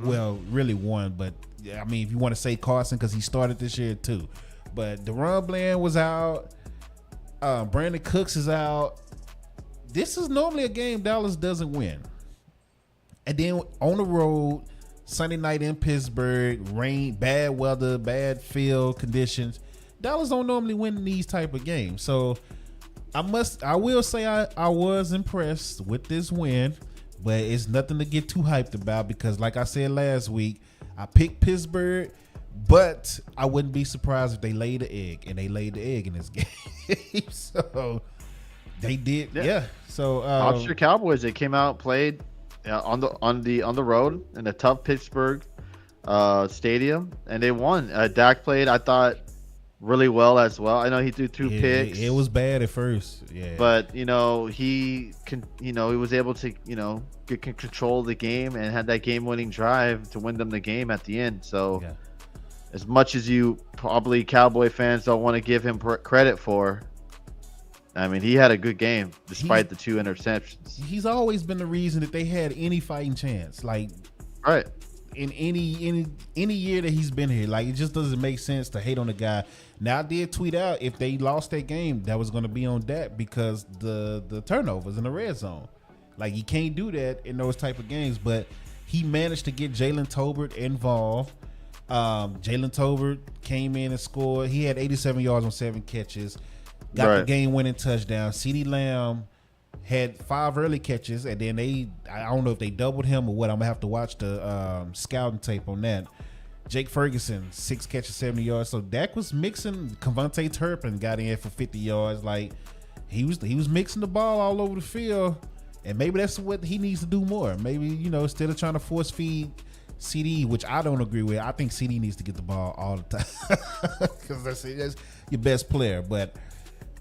Well, really 1, but I mean, if you want to say Carson, because he started this year too. But DeRon Bland was out. Brandon Cooks is out. This is normally a game Dallas doesn't win. And then on the road, Sunday night in Pittsburgh, rain, bad weather, bad field conditions. Dallas don't normally win these type of games. So I will say I was impressed with this win, but it's nothing to get too hyped about because, like I said last week, I picked Pittsburgh, but I wouldn't be surprised if they laid the egg, and they laid the egg in this game. So they did, yeah. So Obviously, Cowboys, they came out, played on the road in a tough Pittsburgh stadium, and they won. Dak played, I thought, really well as well. I know he threw 2 picks. It was bad at first, yeah. But he was able to control the game and had that game-winning drive to win them the game at the end. So, as much as you probably Cowboy fans don't want to give him credit for, I mean, he had a good game despite the 2 interceptions. He's always been the reason that they had any fighting chance. Like, right. In any year that he's been here, like, it just doesn't make sense to hate on the guy. Now, I did tweet out if they lost that game, that was going to be on Dak because the turnovers in the red zone. Like, you can't do that in those type of games. But he managed to get Jalen Tolbert involved. Jalen Tolbert came in and scored. He had 87 yards on 7 catches. Got the game-winning touchdown. CeeDee Lamb had 5 early catches, and then I don't know if they doubled him or what. I'm going to have to watch the scouting tape on that. Jake Ferguson, 6 catches, 70 yards. So Dak was mixing. Cavante Turpin got in for 50 yards. Like, he was mixing the ball all over the field, and maybe that's what he needs to do more. Maybe, instead of trying to force feed CD, which I don't agree with, I think CD needs to get the ball all the time because that's your best player. But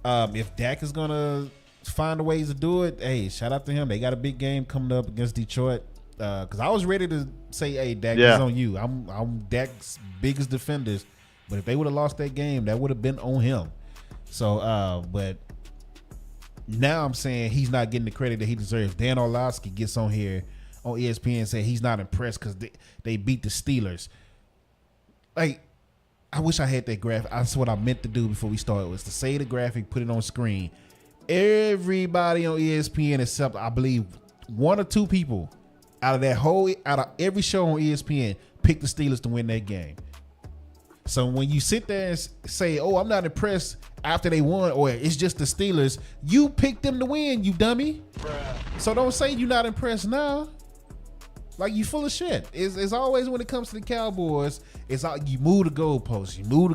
if Dak is going to find a ways to do it, hey, shout out to him. They got a big game coming up against Detroit. Because I was ready to say, hey, Dak, is on you. I'm Dak's biggest defenders. But if they would have lost that game, that would have been on him. So, but now I'm saying he's not getting the credit that he deserves. Dan Orlovsky gets on here on ESPN and say he's not impressed because they beat the Steelers. Like, I wish I had that graphic. That's what I meant to do before we started, was to say the graphic, put it on screen. Everybody on ESPN except, I believe, 1 or 2 people out of every show on ESPN picked the Steelers to win that game. So when you sit there and say, oh, I'm not impressed after they won, or it's just the Steelers, you picked them to win, you dummy. Bruh. So don't say you're not impressed now. Like, you full of shit. It's always when it comes to the Cowboys, it's all, you move the goalposts, and you move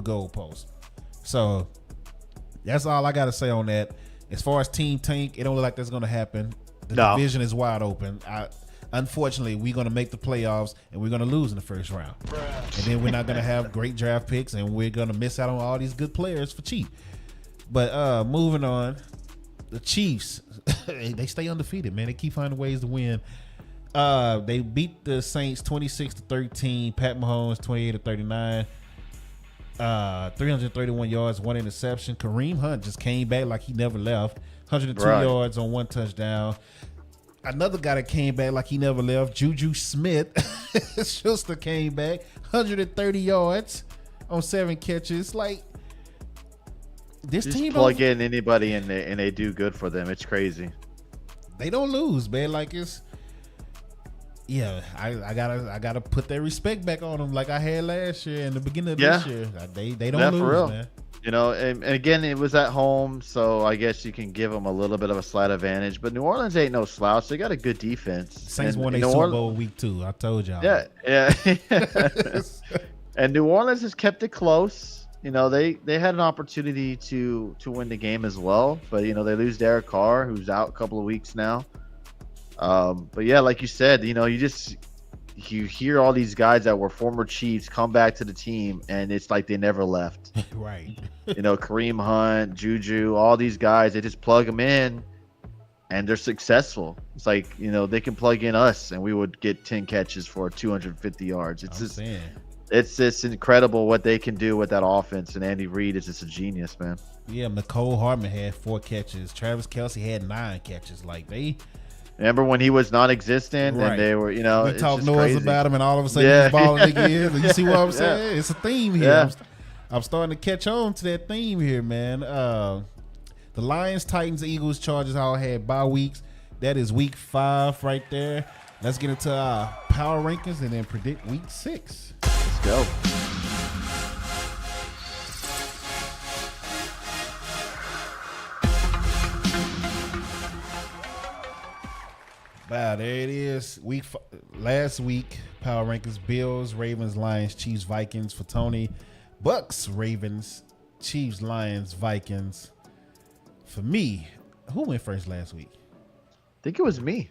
the goalposts. So that's all I got to say on that. As far as Team Tank, it don't look like that's going to happen. The division is wide open. unfortunately, we're going to make the playoffs and we're going to lose in the first round. And then we're not going to have great draft picks and we're going to miss out on all these good players for cheap. But moving on, the Chiefs, they stay undefeated, man. They keep finding ways to win. They beat the Saints 26-13. Pat Mahomes 28-39. 331 yards, 1 interception. Kareem Hunt just came back like he never left. 102 yards on 1 touchdown. Another guy that came back like he never left, Juju Smith, Schuster came back, 130 yards on 7 catches. Like, this just team plug in anybody and they do good for them. It's crazy. They don't lose, man. Like, it's, yeah, I gotta put that respect back on them like I had last year and the beginning of this year. They don't lose, for real. man. You know, and again, it was at home, so I guess you can give them a little bit of a slight advantage. But New Orleans ain't no slouch. They got a good defense. Saints won a Super Bowl week 2. I told y'all. Yeah. And New Orleans has kept it close. You know, they had an opportunity to win the game as well, but you know they lose Derek Carr, who's out a couple of weeks now. But yeah, like you said, you know, you hear all these guys that were former Chiefs come back to the team, and it's like they never left. Right. You know, Kareem Hunt, Juju, all these guys, they just plug them in, and they're successful. It's like, you know, they can plug in us, and we would get 10 catches for 250 yards. It's just incredible what they can do with that offense, and Andy Reid is just a genius, man. Yeah, McCole Hardman had 4 catches. Travis Kelce had 9 catches. Like, they... Remember when he was non-existent and they were, you know, we talk noise about him, and all of a sudden he's balling again. You see what I'm saying? It's a theme here. Yeah. I'm starting to catch on to that theme here, man. The Lions, Titans, Eagles, Chargers all had bye weeks. That is week 5 right there. Let's get into our power rankings and then predict week 6. Let's go. Wow, there it is. Last week, power rankings: Bills, Ravens, Lions, Chiefs, Vikings for Tony. Bucks, Ravens, Chiefs, Lions, Vikings. For me, who went first last week? I think it was me.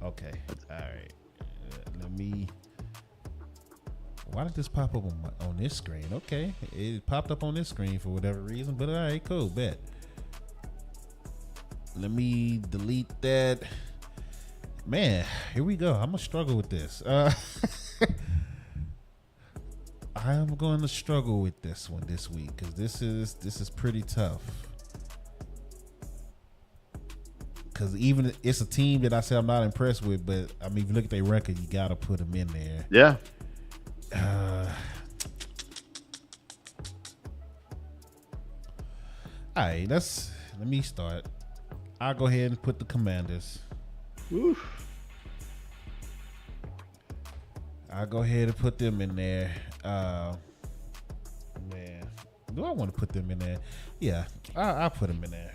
Okay, all right. Let me. Why did this pop up on this screen? Okay, it popped up on this screen for whatever reason, but all right, cool, bet. Let me delete that. Man, here we go. I'm gonna struggle with this. I am going to struggle with this one this week because this is pretty tough. Because even it's a team that I said I'm not impressed with, but I mean, if you look at their record, you gotta put them in there. Yeah. All right, let me start. I'll go ahead and put the Commanders. Oof. I'll go ahead and put them in there. Man, do I want to put them in there? Yeah, I'll put them in there.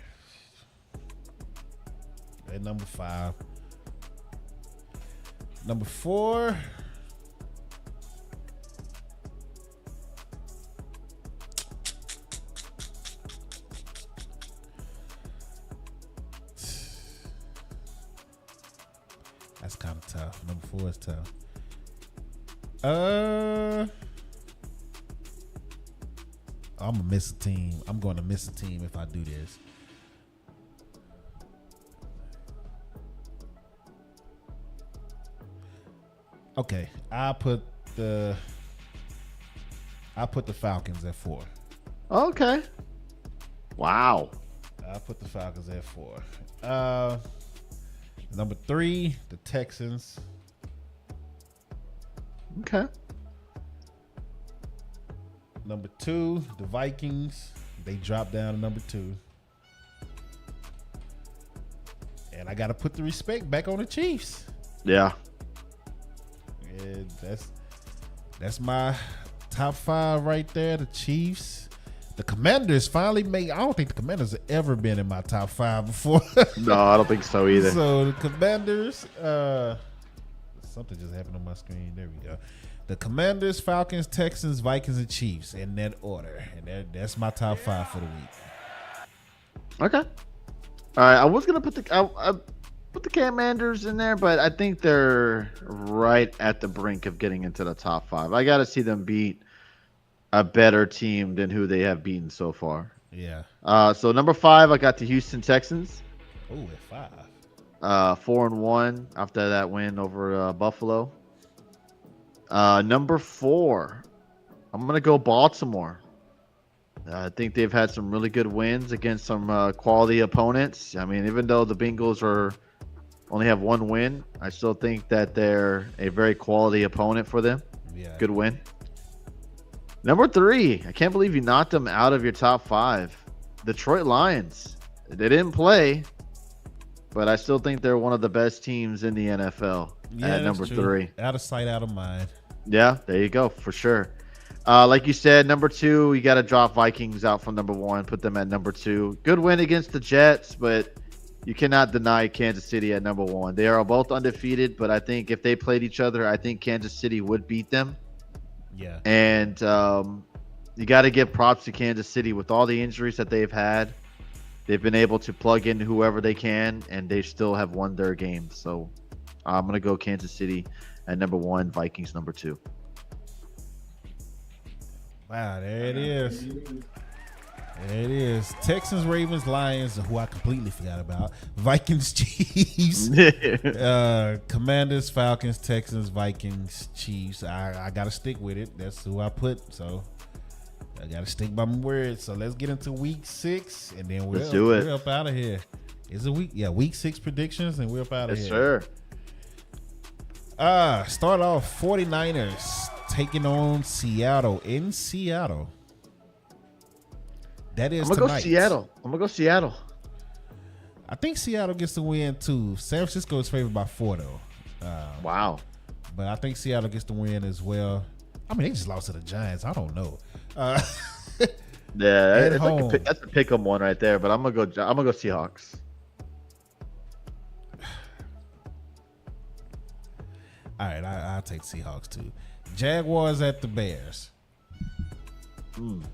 At number 5. Number 4. That's kind of tough. Number 4 is tough. I'm gonna miss a team. I'm going to miss a team if I do this. Okay, I put the Falcons at 4. Okay. Wow. I put the Falcons at 4. Number 3, the Texans. Okay. Number 2, the Vikings. They dropped down to number 2. And I got to put the respect back on the Chiefs. Yeah. And that's my top 5 right there. The Chiefs. The Commanders finally made. I don't think the Commanders have ever been in my top 5 before. No, I don't think so either. So the Commanders. Something just happened on my screen. There we go. The Commanders, Falcons, Texans, Vikings, and Chiefs in that order. And that's my top 5 for the week. Okay. All right. I was gonna put put the Commanders in there, but I think they're right at the brink of getting into the top 5. I got to see them beat a better team than who they have beaten so far. Yeah. So number 5, I got the Houston Texans. Oh, at 5. 4-1 after that win over Buffalo. Number 4, I'm gonna go Baltimore. I think they've had some really good wins against some quality opponents. I mean, even though the Bengals only have 1 win, I still think that they're a very quality opponent for them. Yeah. Good win. Number 3, I can't believe you knocked them out of your top 5. Detroit Lions. They didn't play, but I still think they're one of the best teams in the NFL at number 3. Out of sight, out of mind. Yeah, there you go, for sure. Like you said, number 2, you got to drop Vikings out from number 1, put them at number 2. Good win against the Jets, but you cannot deny Kansas City at number 1. They are both undefeated, but I think if they played each other, I think Kansas City would beat them. Yeah. And you got to give props to Kansas City with all the injuries that they've had. They've been able to plug in whoever they can, and they still have won their games. So I'm going to go Kansas City at number 1, Vikings number 2. Wow, there it is. There it is. Texans, Ravens, Lions, who I completely forgot about. Vikings, Chiefs. Commanders, Falcons, Texans, Vikings, Chiefs. I got to stick with it. That's who I put. So I got to stick by my word. So let's get into week 6, and then we're up out of here. Is it week? Yeah, week 6 predictions, and we're up out of here. Yes, sir. Start off 49ers taking on Seattle in Seattle. That is tonight. I'm gonna go Seattle. I think Seattle gets the win too. San Francisco is favored by 4 though. Wow. But I think Seattle gets the win as well. I mean, they just lost to the Giants. I don't know. Yeah, that's a pick 'em one right there. But I'm gonna go Seahawks. All right, I'll take Seahawks too. Jaguars at the Bears. I'm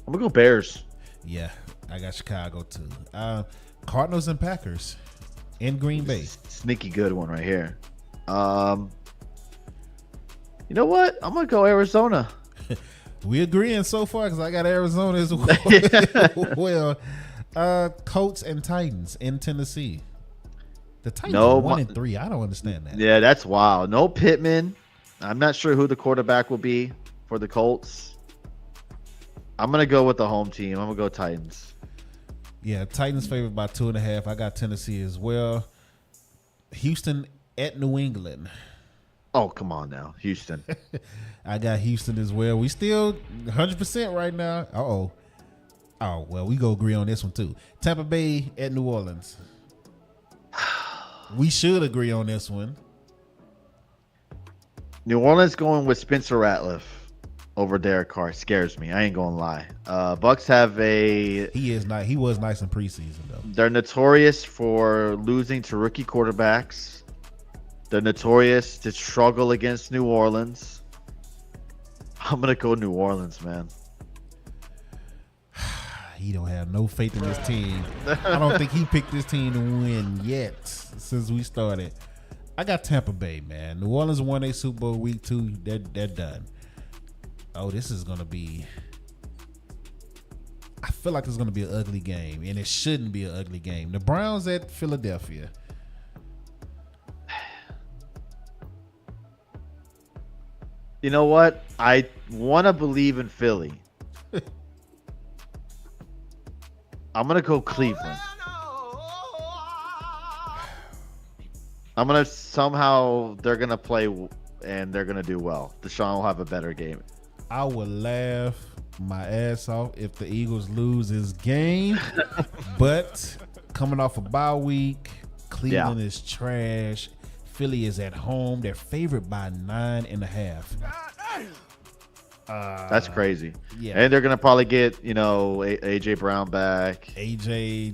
gonna go Bears. Yeah, I got Chicago too. Cardinals and Packers in Green Bay. Sneaky good one right here. You know what? I'm gonna go Arizona. We agreeing so far because I got Arizona as well. Colts and Titans in Tennessee. The Titans are 1-3. I don't understand that. Yeah, that's wild. No Pittman. I'm not sure who the quarterback will be for the Colts. I'm gonna go with the home team. I'm gonna go Titans. Yeah, Titans favored by 2.5. I got Tennessee as well. Houston at New England. Oh, come on now, Houston. I got Houston as well. We still 100% right now. Oh, well, we go agree on this one too. Tampa Bay at New Orleans. We should agree on this one. New Orleans going with Spencer Ratliff over Derek Carr scares me. I ain't gonna lie. Bucks have He is nice. He was nice in preseason though. They're notorious for losing to rookie quarterbacks. They're notorious to struggle against New Orleans. I'm gonna go New Orleans, man. He don't have no faith in this team. I don't think he picked this team to win yet since we started. I got Tampa Bay, man. New Orleans won a Super Bowl week 2. They're done. Oh, this is gonna be. I feel like it's gonna be an ugly game, and it shouldn't be an ugly game. The Browns at Philadelphia. You know what? I want to believe in Philly. I'm going to go Cleveland. I'm going to somehow they're going to play and they're going to do well. Deshaun will have a better game. I would laugh my ass off if the Eagles lose this game. But coming off a bye week, Cleveland is trash. Philly is at home. They're favored by 9.5. That's crazy. Yeah. And they're going to probably get, A.J. Brown back. A.J.,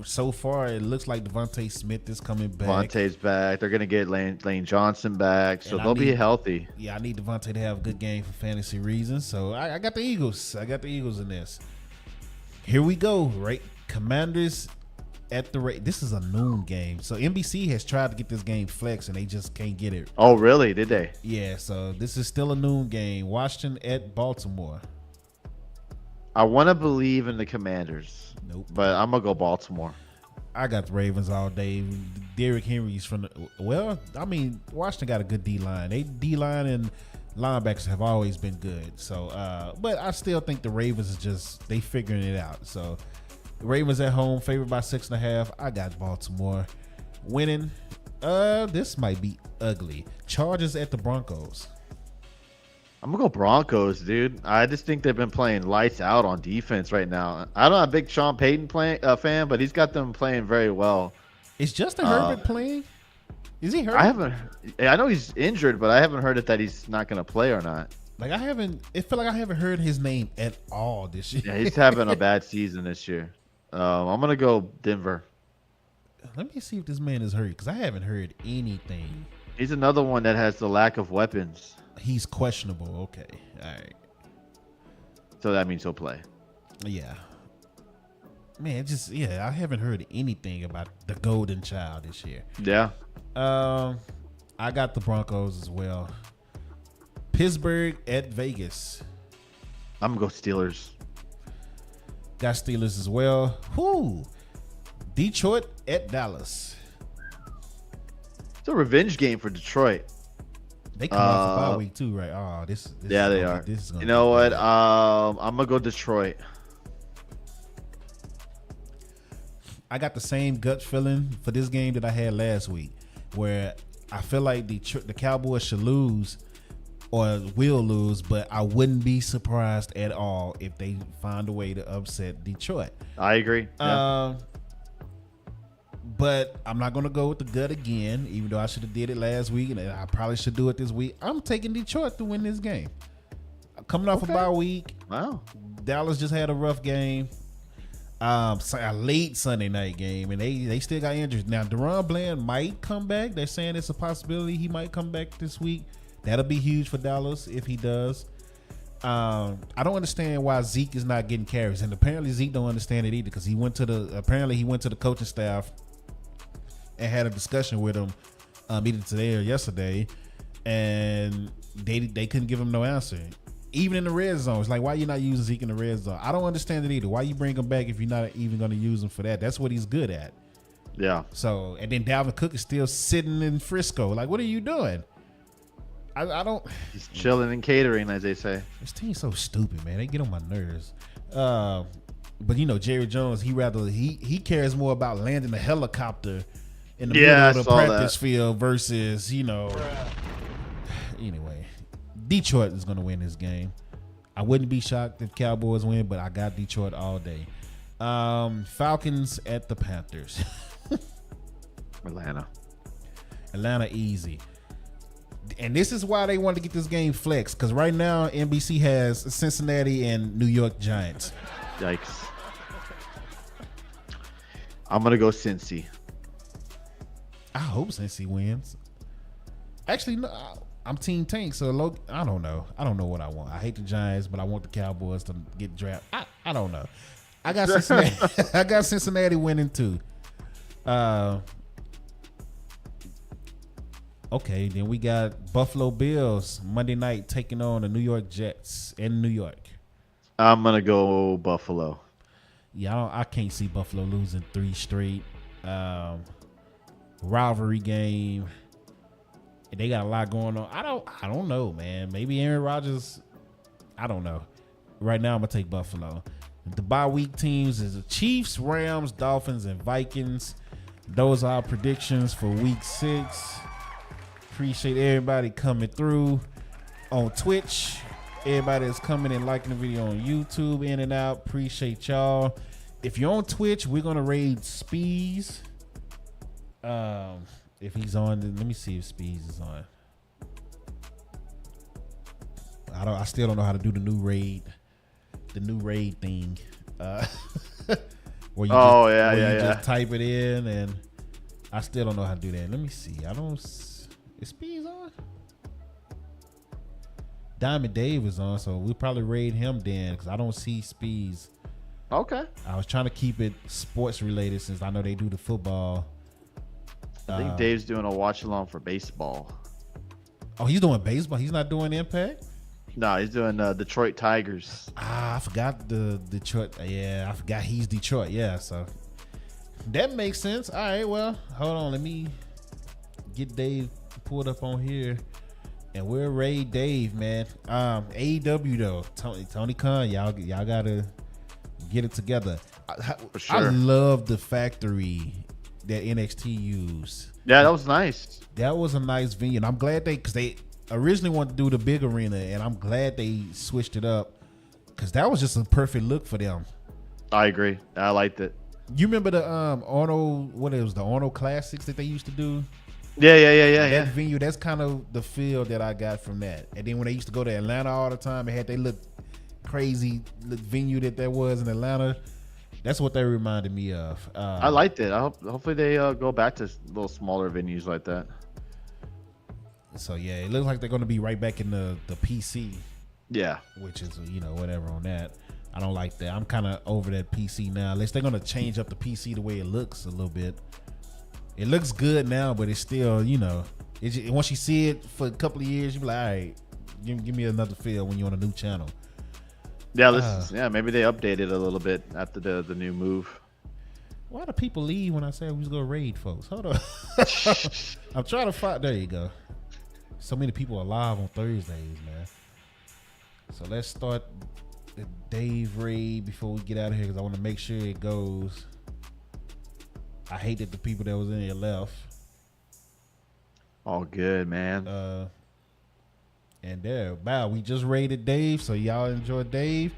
so far, it looks like Devontae Smith is coming back. Devontae's back. They're going to get Lane Johnson back. So they'll be healthy. Yeah, I need Devontae to have a good game for fantasy reasons. So I got the Eagles. I got the Eagles in this. Here we go, right? Commanders at the rate. This is a noon game, so NBC has tried to get this game flex and they just can't get it. Oh, really? Did they? Yeah, so this is still a noon game. Washington at Baltimore. I want to believe in the Commanders. Nope. But I'm gonna go Baltimore. I got the Ravens all day. Derrick Henry's from Washington got a good D-line. They D-line and linebackers have always been good. So, but I still think the Ravens is just, they figuring it out. So, the Ravens at home, favored by 6.5. I got Baltimore winning. This might be ugly. Chargers at the Broncos. I'm gonna go Broncos, dude. I just think they've been playing lights out on defense right now. I'm not a big Sean Payton fan, but he's got them playing very well. Is Justin Herbert playing? Is he hurt? I know he's injured, but I haven't heard that he's not gonna play or not. Like I feel like I haven't heard his name at all this year. Yeah, he's having a bad season this year. I'm gonna go Denver. Let me see if this man is hurt because I haven't heard anything. He's another one that has the lack of weapons. He's questionable. Okay. All right. So that means he'll play. Yeah. Man, I haven't heard anything about the Golden Child this year. Yeah. I got the Broncos as well. Pittsburgh at Vegas. I'm gonna go Steelers. Got Steelers as well. Whoo. Detroit at Dallas. It's a revenge game for Detroit. They come off a bye week too, right? Oh, this yeah, they are. You know what? I'm gonna go Detroit. I got the same gut feeling for this game that I had last week, where I feel like the Cowboys should lose or will lose, but I wouldn't be surprised at all if they find a way to upset Detroit. I agree. Yeah. But I'm not going to go with the gut again, even though I should have did it last week, and I probably should do it this week. I'm taking Detroit to win this game. Coming off a bye week. Wow. Dallas just had a rough game. A late Sunday night game, and they still got injured. Now, Deron Bland might come back. They're saying it's a possibility he might come back this week. That'll be huge for Dallas if he does. I don't understand why Zeke is not getting carries, and apparently Zeke don't understand it either because he went to the coaching staff and had a discussion with him either today or yesterday, and they couldn't give him no answer. Even in the red zone, it's like, why you not using Zeke in the red zone? I don't understand it either. Why you bring him back if you're not even going to use him for that? That's what he's good at. Yeah. So, and then Dalvin Cook is still sitting in Frisco. Like, what are you doing? I don't. He's chilling and catering, as they say. This team's so stupid, man. They get on my nerves. But Jerry Jones, he cares more about landing a helicopter in the middle of the practice field versus Anyway, Detroit is going to win this game. I wouldn't be shocked if Cowboys win, but I got Detroit all day. Falcons at the Panthers. Atlanta easy. And this is why they want to get this game flexed, because right now NBC has Cincinnati and New York Giants. Yikes. I'm going to go Cincy. I hope Cincy wins. Actually, no, I'm Team Tank, so I don't know. I don't know what I want. I hate the Giants, but I want the Cowboys to get drafted. I don't know. I got Cincinnati. I got Cincinnati winning too. Okay, then we got Buffalo Bills Monday night taking on the New York Jets in New York. I'm gonna go Buffalo. Yeah, I can't see Buffalo losing 3 straight. Rivalry game. They got a lot going on. I don't know, man. Maybe Aaron Rodgers. I don't know. Right now, I'm gonna take Buffalo. The bye week teams is the Chiefs, Rams, Dolphins, and Vikings. Those are our predictions for Week 6. Appreciate everybody coming through on Twitch. Everybody that's coming and liking the video on YouTube, in and out. Appreciate y'all. If you're on Twitch, we're gonna raid Spees. If he's on, then let me see if Spees is on. I still don't know how to do the new raid thing. Where you just type it in, and I still don't know how to do that. Let me see. Is Spees on? Diamond Dave is on, so we'll probably raid him then, because I don't see Spees Okay. I was trying to keep it sports related since I know they do the football. I think Dave's doing a watch along for baseball. Oh, he's doing baseball. He's not doing Impact. No, he's doing Detroit Tigers. I forgot the Detroit. Yeah, I forgot he's Detroit. Yeah, so that makes sense. All right, well, hold on. Let me get Dave pulled up on here, and we'll raid Dave, man. AEW though, Tony Khan, y'all gotta get it together. For sure. I love the factory that NXT used. Yeah, that was nice. That was a nice venue, and I'm glad because they originally wanted to do the big arena, and I'm glad they switched it up because that was just a perfect look for them. I agree. I liked it. You remember the the Arnold Classics that they used to do? Yeah. That venue, that's kind of the feel that I got from that. And then when they used to go to Atlanta all the time, they had they look crazy venue that was in Atlanta. That's what they reminded me of. I liked it. Hopefully they go back to little smaller venues like that. So yeah, it looks like they're going to be right back in the PC. Yeah, which is whatever on that. I don't like that. I'm kind of over that PC now. Unless they're going to change up the PC the way it looks a little bit. It looks good now, but it's still once you see it for a couple of years, you be like, all right, give me another feel when you're on a new channel. Yeah, maybe they updated a little bit after the new move. Why do people leave when I say we was gonna raid folks? Hold on. I'm trying to find. There you go. So many people are live on Thursdays, man. So let's start the Dave raid before we get out of here because I want to make sure it goes. I hate that the people that was in here left. All good, man. And there, wow, we just raided Dave, so y'all enjoy Dave.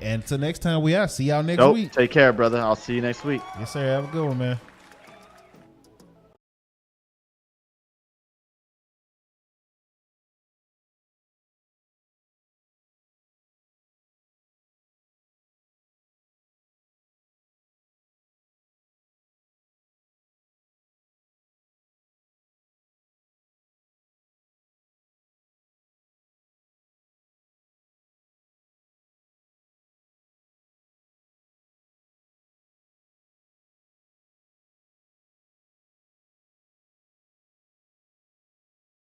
And until next time we out, see y'all next week. Take care, brother. I'll see you next week. Yes, sir. Have a good one, man.